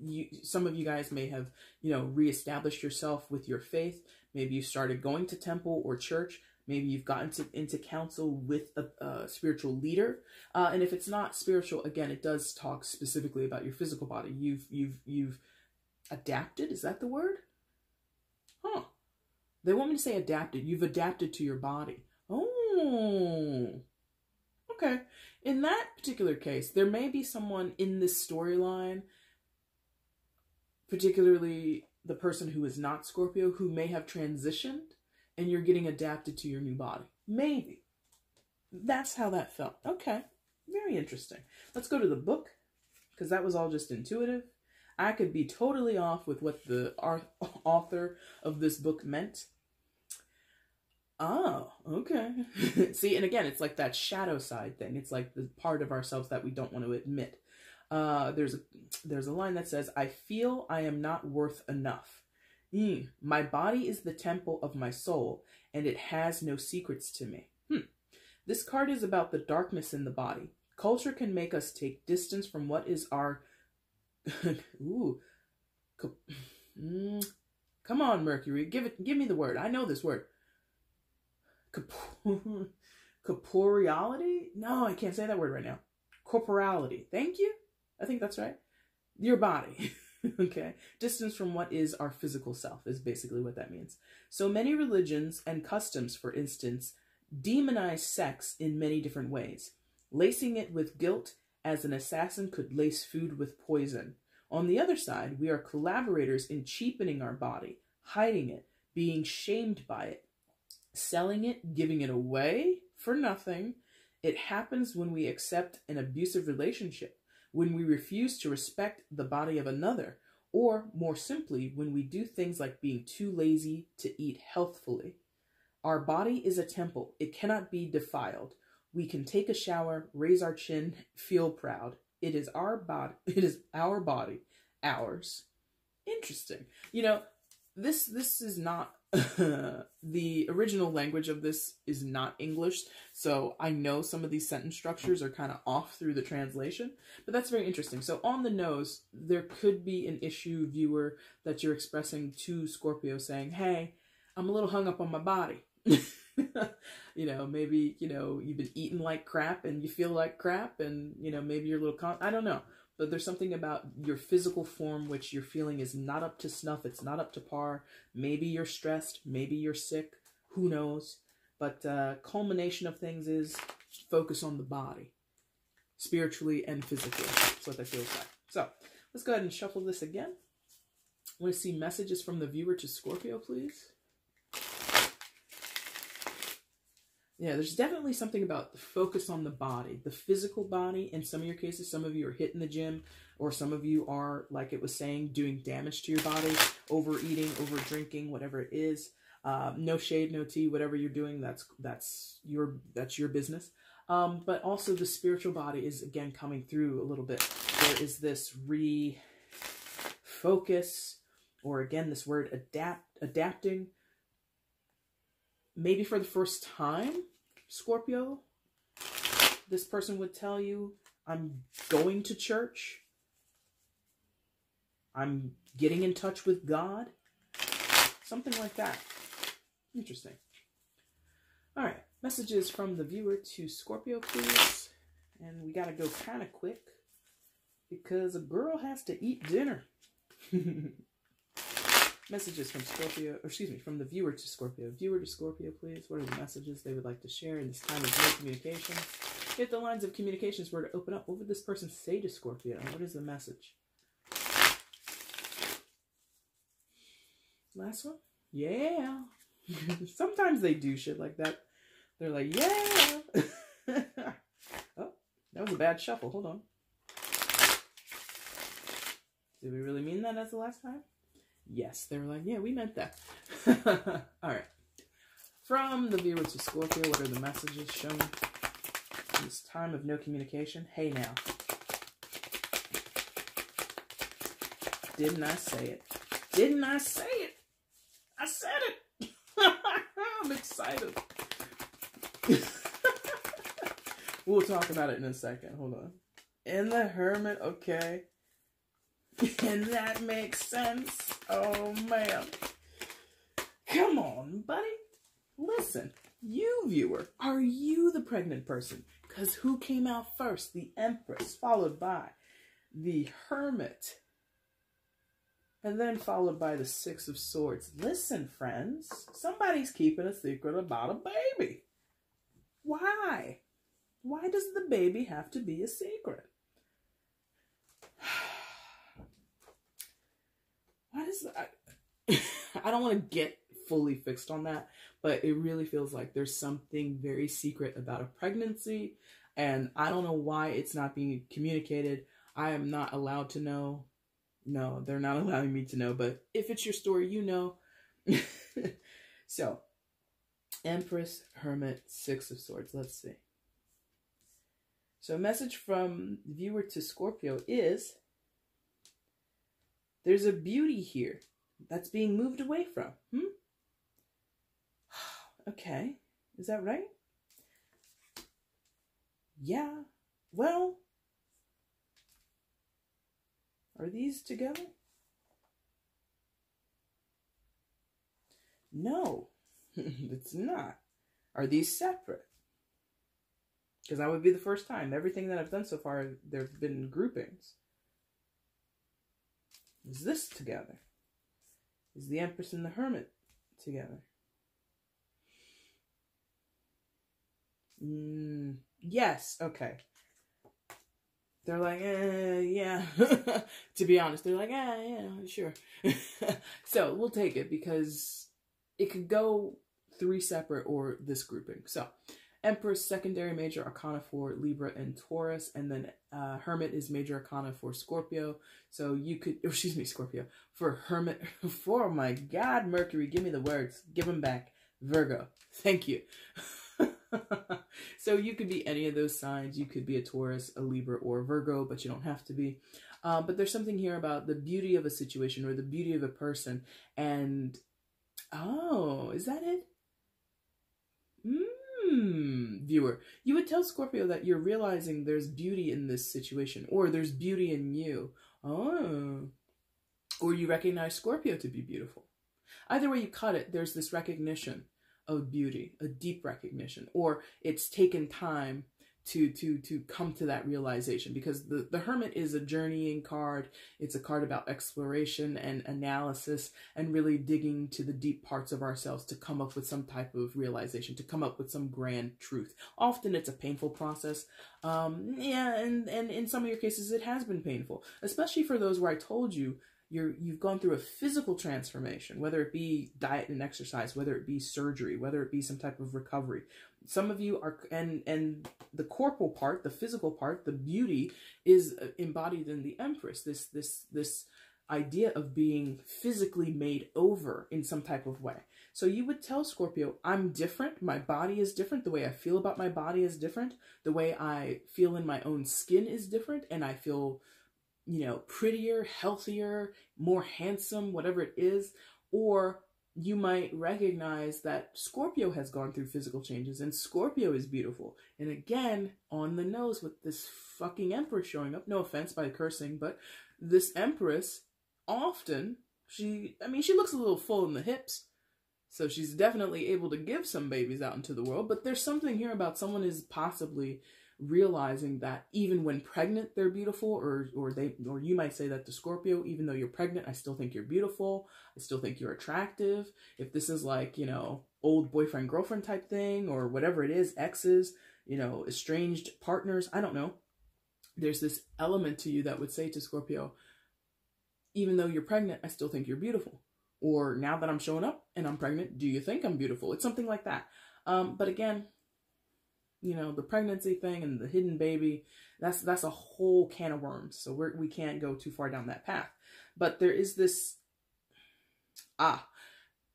some of you guys may have, you know, reestablished yourself with your faith. Maybe you started going to temple or church. Maybe you've gotten into counsel with a spiritual leader. And if it's not spiritual, again, it does talk specifically about your physical body. You've adapted. Is that the word? Huh. They want me to say adapted. You've adapted to your body. Oh. Okay. In that particular case, there may be someone in this storyline, particularly the person who is not Scorpio, who may have transitioned and you're getting adapted to your new body. Maybe. That's how that felt. Okay. Very interesting. Let's go to the book, because that was all just intuitive. I could be totally off with what the author of this book meant. Oh, okay. See, and again, it's like that shadow side thing. It's like the part of ourselves that we don't want to admit. There's a line that says, I feel I am not worth enough. My body is the temple of my soul, and it has no secrets to me. This card is about the darkness in the body. Culture can make us take distance from what is our... Ooh. Come on, Mercury. Give me the word. I know this word. Corporeality? No, I can't say that word right now. Corporality. Thank you. I think that's right. Your body. Okay. Distance from what is our physical self is basically what that means. So many religions and customs, for instance, demonize sex in many different ways, lacing it with guilt as an assassin could lace food with poison. On the other side, we are collaborators in cheapening our body, hiding it, being shamed by it, selling it, giving it away for nothing. It happens when we accept an abusive relationship, when we refuse to respect the body of another, or more simply, when we do things like being too lazy to eat healthfully. Our body is a temple. It cannot be defiled. We can take a shower, raise our chin, feel proud. It is our body. It is our body. Ours. Interesting. You know, this is not the original language of this is not English, so I know some of these sentence structures are kind of off through the translation, but that's very interesting. So on the nose, there could be an issue, viewer, that you're expressing to Scorpio saying, hey, I'm a little hung up on my body. You know, maybe, you know, you've been eating like crap and you feel like crap, and, you know, maybe you're a little, I don't know. But there's something about your physical form which you're feeling is not up to snuff. It's not up to par. Maybe you're stressed. Maybe you're sick. Who knows? But culmination of things is focus on the body, spiritually and physically. That's what that feels like. So let's go ahead and shuffle this again. I want to see messages from the viewer to Scorpio, please. Yeah, there's definitely something about the focus on the body, the physical body. In some of your cases, some of you are hitting the gym, or some of you are, like it was saying, doing damage to your body, overeating, over drinking, whatever it is. No shade, no tea, whatever you're doing, that's your business. But also the spiritual body is, again, coming through a little bit. There is this refocus, or again, this word adapting. Maybe for the first time, Scorpio, this person would tell you, I'm going to church. I'm getting in touch with God. Something like that. Interesting. All right. Messages from the viewer to Scorpio, please. And we got to go kind of quick because a girl has to eat dinner. Messages from Scorpio, or excuse me, from the viewer to Scorpio. Viewer to Scorpio, please. What are the messages they would like to share in this time of no communication? If the lines of communications were to open up, what would this person say to Scorpio? What is the message? Last one? Yeah. Sometimes they do shit like that. They're like, yeah. Oh, that was a bad shuffle. Hold on. Did we really mean that as the last time? Yes, they were like, yeah, we meant that. All right. From the viewer to Scorpio, what are the messages shown in this time of no communication? Hey, now. Didn't I say it? Didn't I say it? I said it. I'm excited. We'll talk about it in a second. Hold on. In the Hermit, okay. And that makes sense. Oh, man. Come on, buddy. Listen, you, viewer, are you the pregnant person? Because who came out first? The Empress, followed by the Hermit, and then followed by the Six of Swords. Listen, friends, somebody's keeping a secret about a baby. Why? Why does the baby have to be a secret? Why does that? I don't want to get fully fixed on that, but it really feels like there's something very secret about a pregnancy, and I don't know why it's not being communicated. I am not allowed to know. No, they're not allowing me to know, but if it's your story, you know. So, Empress, Hermit, Six of Swords. Let's see. So a message from viewer to Scorpio is, there's a beauty here that's being moved away from. Okay. Is that right? Yeah. Well, are these together? No, it's not. Are these separate? Because that would be the first time. Everything that I've done so far, there have been groupings. Is this together? Is the Empress and the Hermit together? Yes, okay. They're like, yeah. To be honest, they're like, yeah, sure. So we'll take it because it could go 3 separate or this grouping. So Empress, secondary major arcana for Libra and Taurus, and then Hermit is major arcana for Scorpio. So you could, excuse me, Scorpio, for Hermit, for, oh my God, Mercury, give me the words, give them back, Virgo, thank you. So you could be any of those signs. You could be a Taurus, a Libra, or a Virgo, but you don't have to be. But there's something here about the beauty of a situation or the beauty of a person. And, oh, is that it? Viewer, you would tell Scorpio that you're realizing there's beauty in this situation, or there's beauty in you. Oh. Or you recognize Scorpio to be beautiful. Either way you cut it, there's this recognition of beauty, a deep recognition, or it's taken time to come to that realization, because the Hermit is a journeying card. It's a card about exploration and analysis and really digging to the deep parts of ourselves to come up with some type of realization, to come up with some grand truth. Often it's a painful process. Yeah, and in some of your cases it has been painful, especially for those where I told you you've gone through a physical transformation, whether it be diet and exercise, whether it be surgery, whether it be some type of recovery. Some of you are, and the corporal part, the physical part, the beauty is embodied in the Empress. This idea of being physically made over in some type of way. So you would tell Scorpio, I'm different. My body is different. The way I feel about my body is different. The way I feel in my own skin is different. And I feel, you know, prettier, healthier, more handsome, whatever it is. Or you might recognize that Scorpio has gone through physical changes and Scorpio is beautiful. And again, on the nose with this fucking Empress showing up. No offense by cursing, but this Empress often, she looks a little full in the hips. So she's definitely able to give some babies out into the world. But there's something here about someone is possibly realizing that even when pregnant, they're beautiful, or you might say that to Scorpio, even though you're pregnant, I still think you're beautiful. I still think you're attractive. If this is like, you know, old boyfriend, girlfriend type thing, or whatever it is, exes, you know, estranged partners, I don't know. There's this element to you that would say to Scorpio, even though you're pregnant, I still think you're beautiful. Or now that I'm showing up and I'm pregnant, do you think I'm beautiful? It's something like that. But again, you know, the pregnancy thing and the hidden baby, that's a whole can of worms. So we can't go too far down that path. But there is this,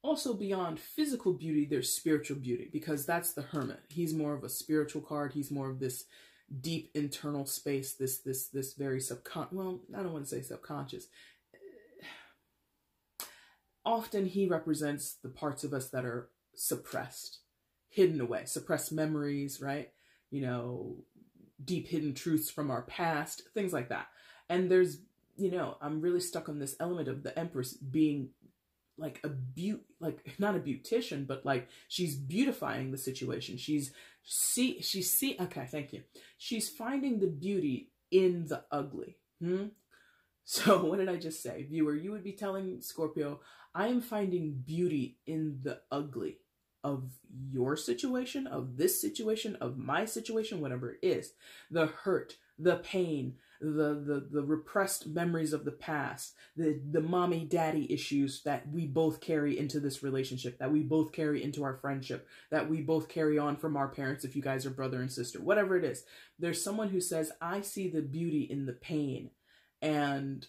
also beyond physical beauty, there's spiritual beauty, because that's the Hermit. He's more of a spiritual card. He's more of this deep internal space, this very well, I don't want to say subconscious. Often he represents the parts of us that are suppressed, hidden away, suppressed memories, right? You know, deep hidden truths from our past, things like that. And there's, you know, I'm really stuck on this element of the Empress being like not a beautician, but like she's beautifying the situation. Okay, thank you. She's finding the beauty in the ugly. So what did I just say? Viewer, you would be telling Scorpio, I am finding beauty in the ugly of your situation, of this situation, of my situation, whatever it is. The hurt, the pain, the repressed memories of the past, the mommy daddy issues that we both carry into this relationship, that we both carry into our friendship, that we both carry on from our parents if you guys are brother and sister, whatever it is. There's someone who says, I see the beauty in the pain, and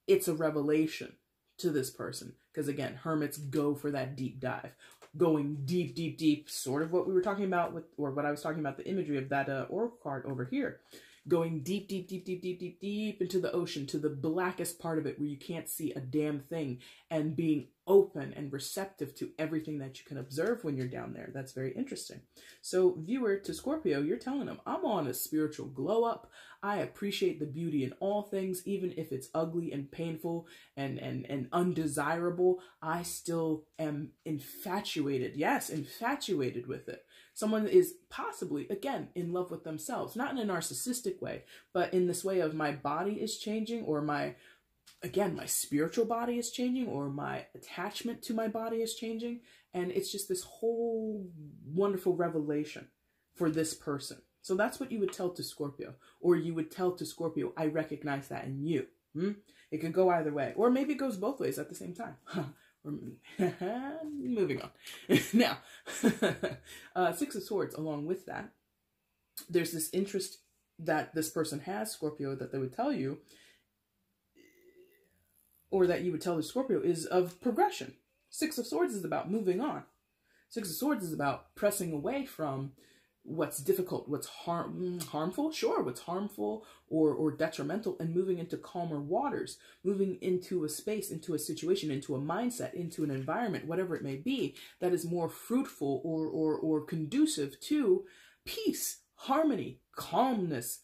it's a revelation to this person. Because again, hermits go for that deep dive. Going deep, deep, deep, sort of what we were talking about with, or what I was talking about, the imagery of that oracle card over here. Going deep, deep, deep, deep, deep, deep, deep into the ocean, to the blackest part of it where you can't see a damn thing, and being open and receptive to everything that you can observe when you're down there. That's very interesting. So viewer, to Scorpio, you're telling them, I'm on a spiritual glow up. I appreciate the beauty in all things, even if it's ugly and painful and undesirable. I still am infatuated. Yes, infatuated with it. Someone is possibly, again, in love with themselves, not in a narcissistic way, but in this way of my body is changing, or my spiritual body is changing, or my attachment to my body is changing. And it's just this whole wonderful revelation for this person. So that's what you would tell to Scorpio, or you would tell to Scorpio, I recognize that in you. It could go either way, or maybe it goes both ways at the same time. Moving on. Now, Six of Swords, along with that, there's this interest that this person has, Scorpio, that they would tell you, or that you would tell the Scorpio, is of progression. Six of Swords is about moving on. Six of Swords is about pressing away from what's difficult, what's harmful, sure, what's harmful or detrimental, and moving into calmer waters, moving into a space, into a situation, into a mindset, into an environment, whatever it may be, that is more fruitful or conducive to peace, harmony, calmness.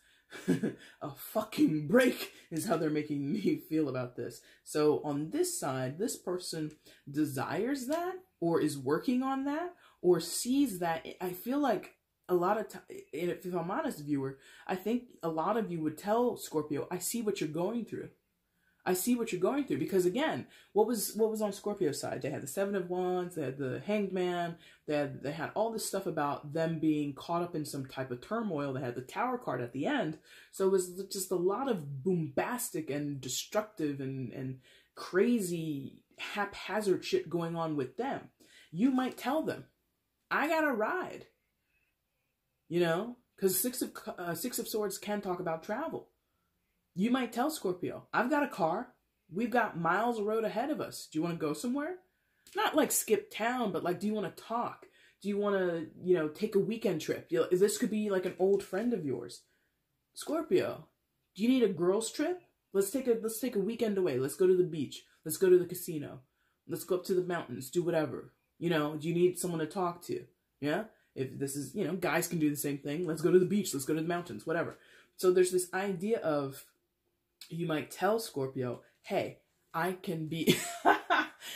A fucking break is how they're making me feel about this. So on this side, this person desires that, or is working on that, or sees that. I feel like a lot of time, if I'm honest, viewer, I think a lot of you would tell Scorpio, I see what you're going through. I see what you're going through. Because again, what was on Scorpio's side? They had the Seven of Wands, they had the Hanged Man, they had all this stuff about them being caught up in some type of turmoil. They had the Tower card at the end. So it was just a lot of bombastic and destructive and crazy haphazard shit going on with them. You might tell them, I got a ride. You know, because Six of Swords can talk about travel. You might tell Scorpio, I've got a car. We've got miles of road ahead of us. Do you want to go somewhere? Not like skip town, but like, do you want to talk? Do you want to, you know, take a weekend trip? This could be like an old friend of yours. Scorpio, do you need a girls trip? Let's take a weekend away. Let's go to the beach. Let's go to the casino. Let's go up to the mountains. Do whatever. You know, do you need someone to talk to? Yeah? If this is, you know, guys can do the same thing. Let's go to the beach. Let's go to the mountains, whatever. So there's this idea of, you might tell Scorpio, hey, I can be,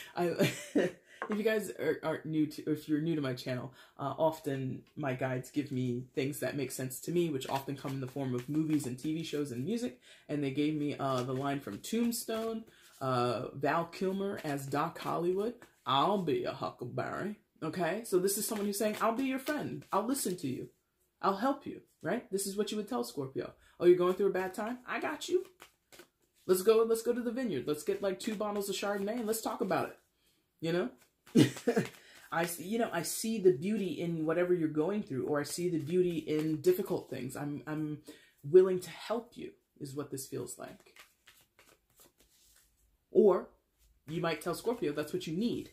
if you guys aren't new to, if you're new to my channel, often my guides give me things that make sense to me, which often come in the form of movies and TV shows and music. And they gave me the line from Tombstone, Val Kilmer as Doc Hollywood, I'll be a huckleberry. Okay, so this is someone who's saying, I'll be your friend. I'll listen to you. I'll help you, right? This is what you would tell Scorpio. Oh, you're going through a bad time? I got you. Let's go to the vineyard. Let's get like 2 bottles of Chardonnay and let's talk about it. You know? I see the beauty in whatever you're going through, or I see the beauty in difficult things. I'm willing to help you, is what this feels like. Or you might tell Scorpio that's what you need.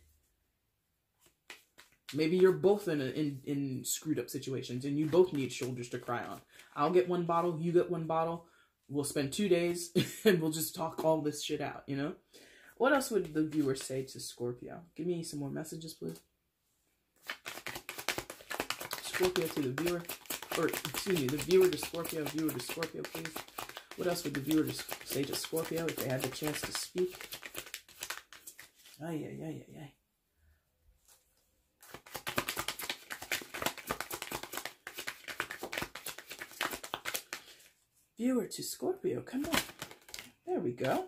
Maybe you're both in screwed up situations and you both need shoulders to cry on. I'll get 1 bottle, you get 1 bottle. We'll spend 2 days and we'll just talk all this shit out, you know? What else would the viewer say to Scorpio? Give me some more messages, please. Scorpio to the viewer. Or, excuse me, the viewer to Scorpio, please. What else would the viewer say to Scorpio if they had the chance to speak? Ay. Viewer to Scorpio, come on. There we go.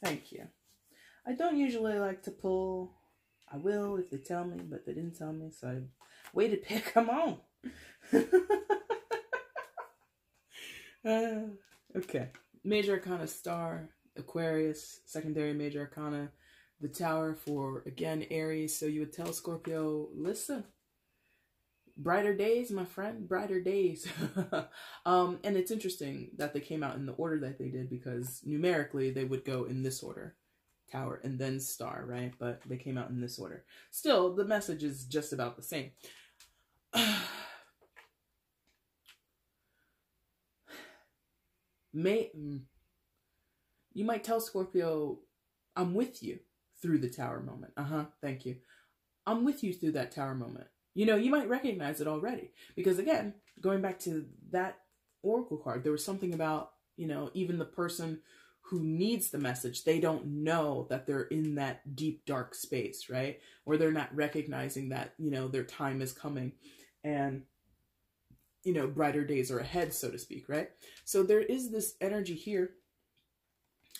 Thank you. I don't usually like to pull. I will if they tell me, but they didn't tell me, so I waited. Pick. Come on. Okay. Major Arcana Star, Aquarius, secondary Major Arcana, the Tower for, again, Aries. So you would tell Scorpio, listen, Brighter days, my friend, brighter days. And it's interesting that they came out in the order that they did, because numerically they would go in this order: Tower and then Star, right? But they came out in this order. Still, the message is just about the same. You might tell Scorpio, I'm with you through the Tower moment. Thank you. I'm with you through that Tower moment. You know, you might recognize it already. Because again, going back to that Oracle card, there was something about, you know, even the person who needs the message, they don't know that they're in that deep, dark space, right? Or they're not recognizing that, you know, their time is coming and, you know, brighter days are ahead, so to speak, right? So there is this energy here.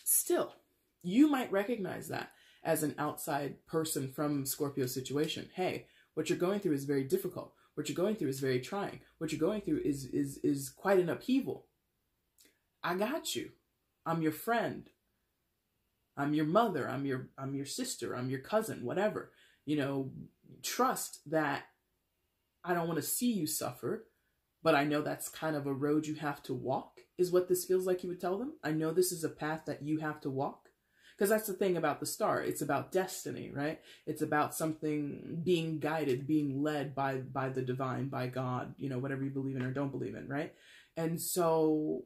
Still, you might recognize that as an outside person from Scorpio's situation. Hey, what you're going through is very difficult. What you're going through is very trying. What you're going through is quite an upheaval. I got you. I'm your friend. I'm your mother. I'm your sister. I'm your cousin, whatever. You know, trust that I don't want to see you suffer, but I know that's kind of a road you have to walk, is what this feels like you would tell them. I know this is a path that you have to walk. Because that's the thing about the star. It's about destiny, right? It's about something being guided, being led by the divine, by God, you know, whatever you believe in or don't believe in, right? And so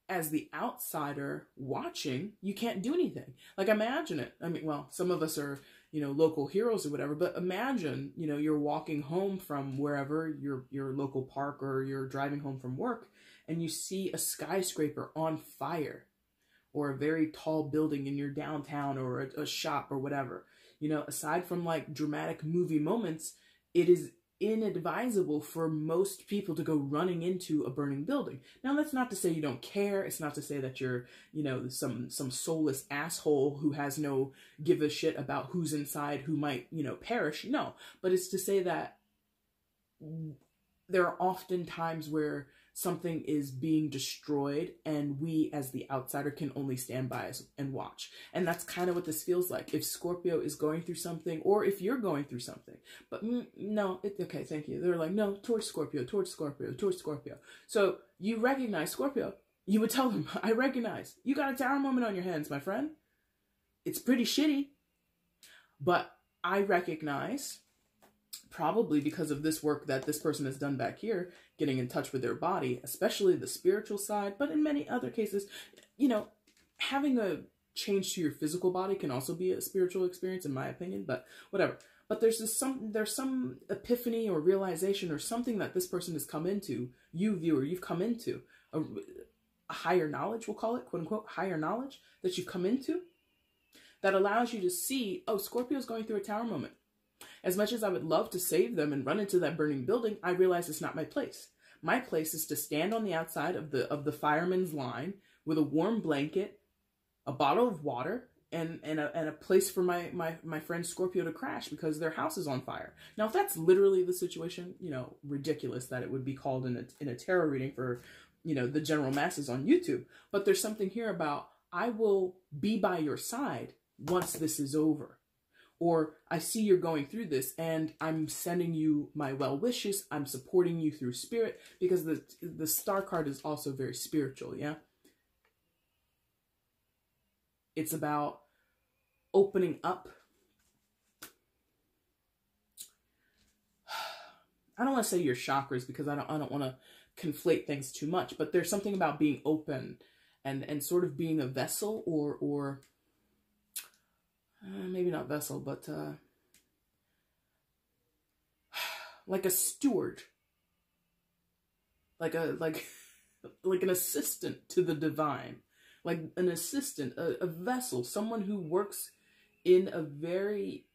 as the outsider watching, you can't do anything. Like, imagine it. I mean, well, some of us are, you know, local heroes or whatever, but imagine, you know, you're walking home from wherever, your local park, or you're driving home from work, and you see a skyscraper on fire, or a very tall building in your downtown, or a shop or whatever. You know, aside from like dramatic movie moments, it is inadvisable for most people to go running into a burning building. Now, that's not to say you don't care. It's not to say that you're, you know, some soulless asshole who has no give a shit about who's inside, who might, you know, perish. No, but it's to say that there are often times where something is being destroyed and we as the outsider can only stand by and watch. And that's kind of what this feels like. If Scorpio is going through something, or if you're going through something. But no, okay, thank you. They're like, no, towards Scorpio, towards Scorpio, towards Scorpio. So you recognize Scorpio. You would tell them, I recognize. You got a Tower moment on your hands, my friend. It's pretty shitty. But I recognize, probably because of this work that this person has done back here, getting in touch with their body, especially the spiritual side, but in many other cases, you know, having a change to your physical body can also be a spiritual experience, in my opinion, but whatever. But there's some epiphany or realization or something that this person has come into, you viewer, you've come into, a higher knowledge, we'll call it, quote unquote, higher knowledge that you've come into, that allows you to see, oh, Scorpio's going through a Tower moment. As much as I would love to save them and run into that burning building, I realize it's not my place. My place is to stand on the outside of the fireman's line with a warm blanket, a bottle of water, and a place for my friend Scorpio to crash because their house is on fire. Now, if that's literally the situation, you know, ridiculous that it would be called in a tarot reading for, you know, the general masses on YouTube. But there's something here about, I will be by your side once this is over. Or I see you're going through this and I'm sending you my well wishes. I'm supporting you through spirit, because the star card is also very spiritual. Yeah. It's about opening up. I don't want to say your chakras, because I don't want to conflate things too much, but there's something about being open and sort of being a vessel, or maybe not vessel, but like a steward, like an assistant to the divine, like an assistant, a vessel, someone who works in a very,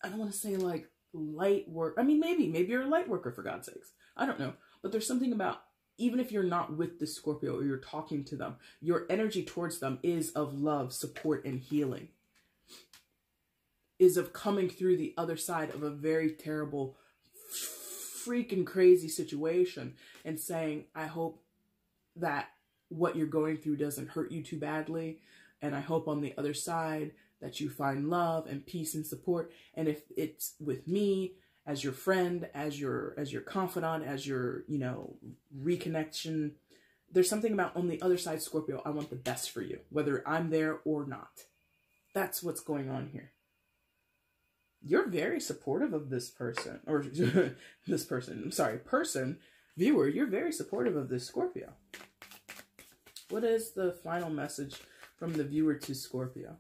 I don't want to say like light work. I mean, maybe you're a light worker, for God's sakes. I don't know, but there's something about, even if you're not with the Scorpio or you're talking to them, your energy towards them is of love, support, and healing. Is of coming through the other side of a very terrible, freaking crazy situation and saying, I hope that what you're going through doesn't hurt you too badly. And I hope on the other side that you find love and peace and support. And if it's with me as your friend, as your confidant, as your, you know, reconnection. There's something about on the other side, Scorpio, I want the best for you, whether I'm there or not. That's what's going on here. You're very supportive of this person, or this person, I'm sorry, person, viewer, you're very supportive of this Scorpio. What is the final message from the viewer to Scorpio?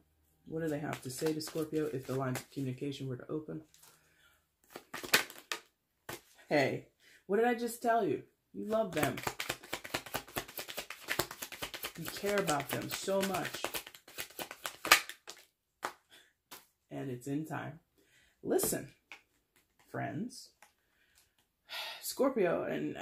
What do they have to say to Scorpio if the lines of communication were to open? Hey, what did I just tell you? You love them. You care about them so much. And it's in time. Listen, friends. Scorpio, and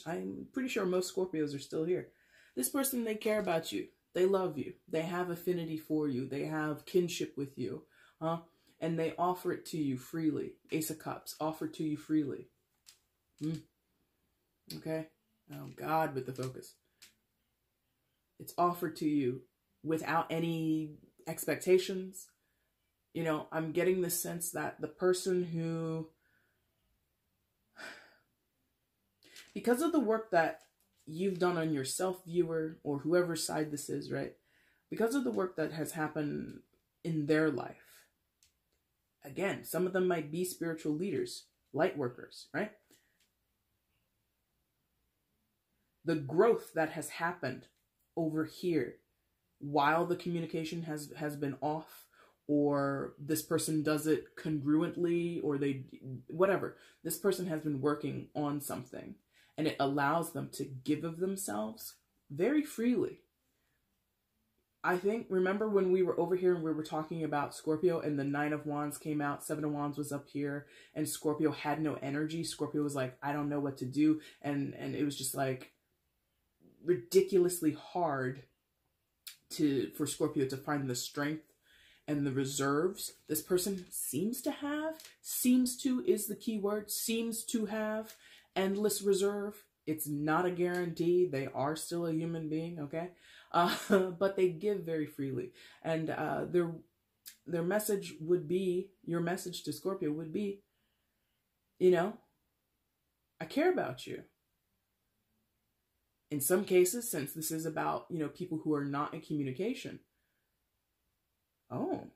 I'm pretty sure most Scorpios are still here. This person, they care about you. They love you. They have affinity for you. They have kinship with you. And they offer it to you freely. Ace of Cups, offered to you freely. Okay? Oh, God, with the focus. It's offered to you without any expectations. You know, I'm getting the sense that the person who, because of the work that you've done on yourself, viewer, or whoever side this is, right? Because of the work that has happened in their life. Again, some of them might be spiritual leaders, light workers, right? The growth that has happened over here while the communication has been off, or this person does it congruently, or they, whatever. This person has been working on something, and it allows them to give of themselves very freely. I think, remember when we were over here and we were talking about Scorpio and the 9 of Wands came out, 7 of Wands was up here, and Scorpio had no energy. Scorpio was like, I don't know what to do. And it was just like ridiculously hard for Scorpio to find the strength and the reserves this person seems to have. Seems to is the key word. Seems to have endless reserve. It's not a guarantee. They are still a human being, okay? But they give very freely. And their message would be, your message to Scorpio would be, you know, I care about you. In some cases, since this is about, you know, people who are not in communication. Oh,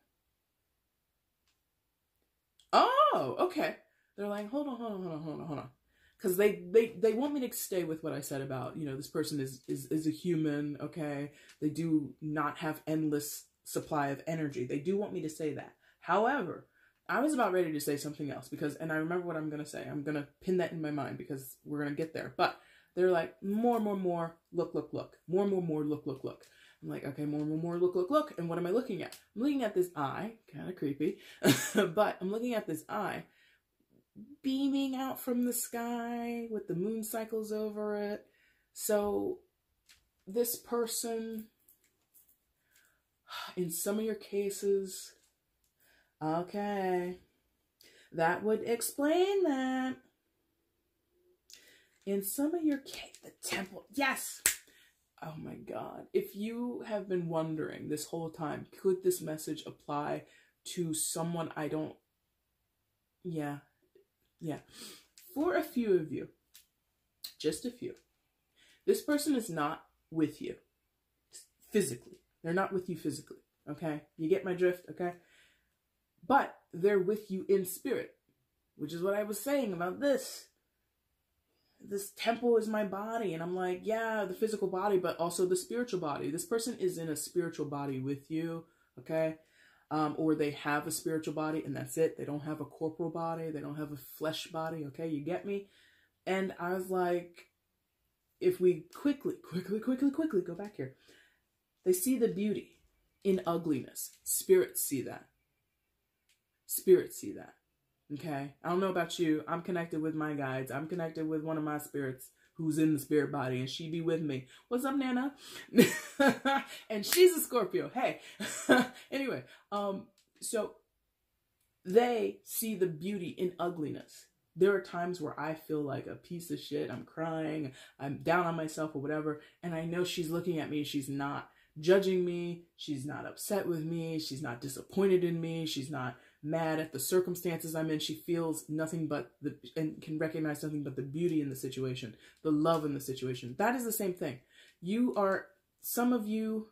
okay. They're like, hold on. Because they want me to stay with what I said about, you know, this person is a human, okay? They do not have endless supply of energy. They do want me to say that. However, I was about ready to say something else because, and I remember what I'm going to say. I'm going to pin that in my mind because we're going to get there. But they're like, more, look. More, look. I'm like, okay, more, look. And what am I looking at? I'm looking at this eye, kind of creepy, but I'm looking at this eye beaming out from the sky with the moon cycles over it. So this person, in some of your cases, okay, that would explain that. In some of your cases, the temple, yes. Oh my God. If you have been wondering this whole time, could this message apply to someone I don't, yeah. For a few of you, just a few, this person is not with you physically. They're not with you physically, okay? You get my drift, okay? But they're with you in spirit, which is what I was saying about this. This temple is my body. And I'm like, yeah, the physical body, but also the spiritual body. This person is in a spiritual body with you, okay? Or they have a spiritual body and that's it. They don't have a corporal body. They don't have a flesh body, okay? You get me? And I was like, if we quickly go back here. They see the beauty in ugliness. Spirits see that. Spirits see that. Okay, I don't know about you. I'm connected with my guides. I'm connected with one of my spirits who's in the spirit body, and she be with me. What's up, Nana? And she's a Scorpio. Hey. Anyway, so they see the beauty in ugliness. There are times where I feel like a piece of shit. I'm crying. I'm down on myself or whatever, and I know she's looking at me. She's not judging me. She's not upset with me. She's not disappointed in me. She's not mad at the circumstances I'm in. She feels nothing but and can recognize nothing but the beauty in the situation, the love in the situation. That is the same thing. Some of you,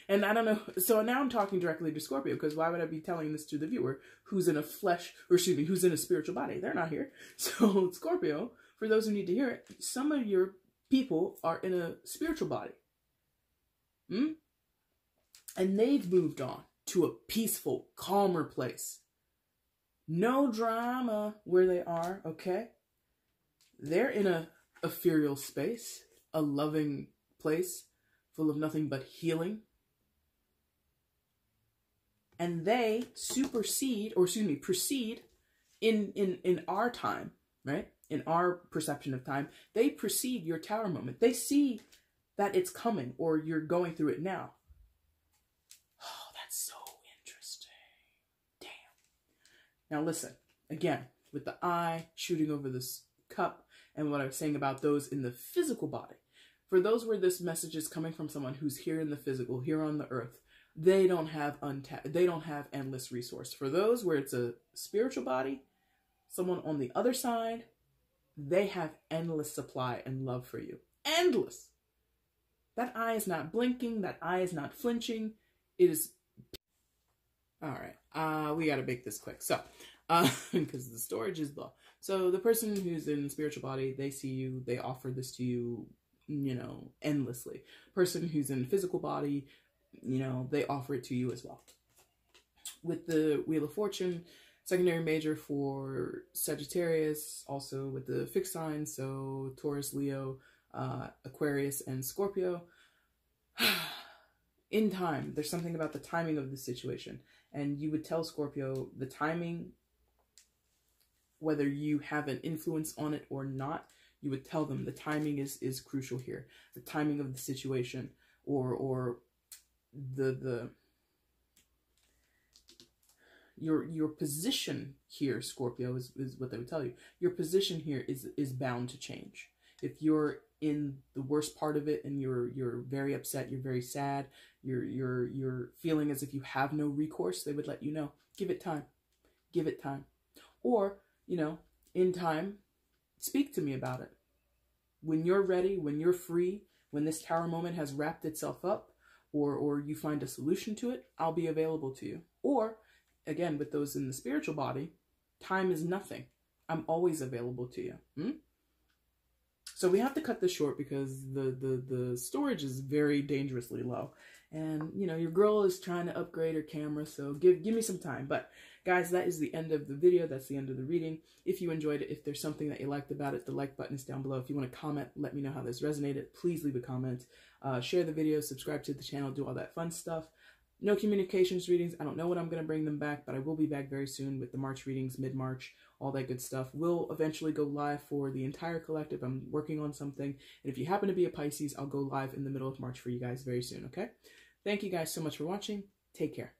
and I don't know, so now I'm talking directly to Scorpio, because why would I be telling this to the viewer who's in a who's in a spiritual body? They're not here. So Scorpio, for those who need to hear it, some of your people are in a spiritual body. And they've moved on to a peaceful, calmer place. No drama where they are, okay? They're in a ethereal space, a loving place, full of nothing but healing. And they proceed in our time, right? In our perception of time, they precede your tower moment. They see that it's coming, or you're going through it now. Oh, that's so interesting. Damn. Now listen, again, with the eye shooting over this cup, and what I was saying about those in the physical body. For those where this message is coming from someone who's here in the physical, here on the earth, they don't have endless resource. For those where it's a spiritual body, someone on the other side, they have endless supply and love for you. Endless. That eye is not blinking. That eye is not flinching. It is. All right. We got to make this quick. So, because the storage is low. So the person who's in the spiritual body, they see you, they offer this to you, endlessly. Person who's in physical body, they offer it to you as well. With the Wheel of Fortune, secondary major for Sagittarius, also with the fixed signs, so Taurus, Leo, Aquarius, and Scorpio. In time, there's something about the timing of the situation, and you would tell Scorpio the timing, whether you have an influence on it or not. You would tell them the timing is crucial here. The timing of the situation, or your position here, Scorpio, is what they would tell you. Your position here is bound to change. If you're in the worst part of it and you're very upset, you're very sad, you're feeling as if you have no recourse, they would let you know. Give it time. Give it time. Or, in time, speak to me about it. When you're ready, when you're free, when this tower moment has wrapped itself up, or you find a solution to it, I'll be available to you. Or, again, with those in the spiritual body, time is nothing. I'm always available to you. So we have to cut this short because the storage is very dangerously low. And, your girl is trying to upgrade her camera, so give me some time. But, guys, that is the end of the video. That's the end of the reading. If you enjoyed it, if there's something that you liked about it, the like button is down below. If you want to comment, let me know how this resonated. Please leave a comment. Share the video, subscribe to the channel, do all that fun stuff. No communications readings. I don't know when I'm going to bring them back, but I will be back very soon with the March readings, mid-March, all that good stuff. We'll eventually go live for the entire collective. I'm working on something. And if you happen to be a Pisces, I'll go live in the middle of March for you guys very soon, okay? Thank you guys so much for watching. Take care.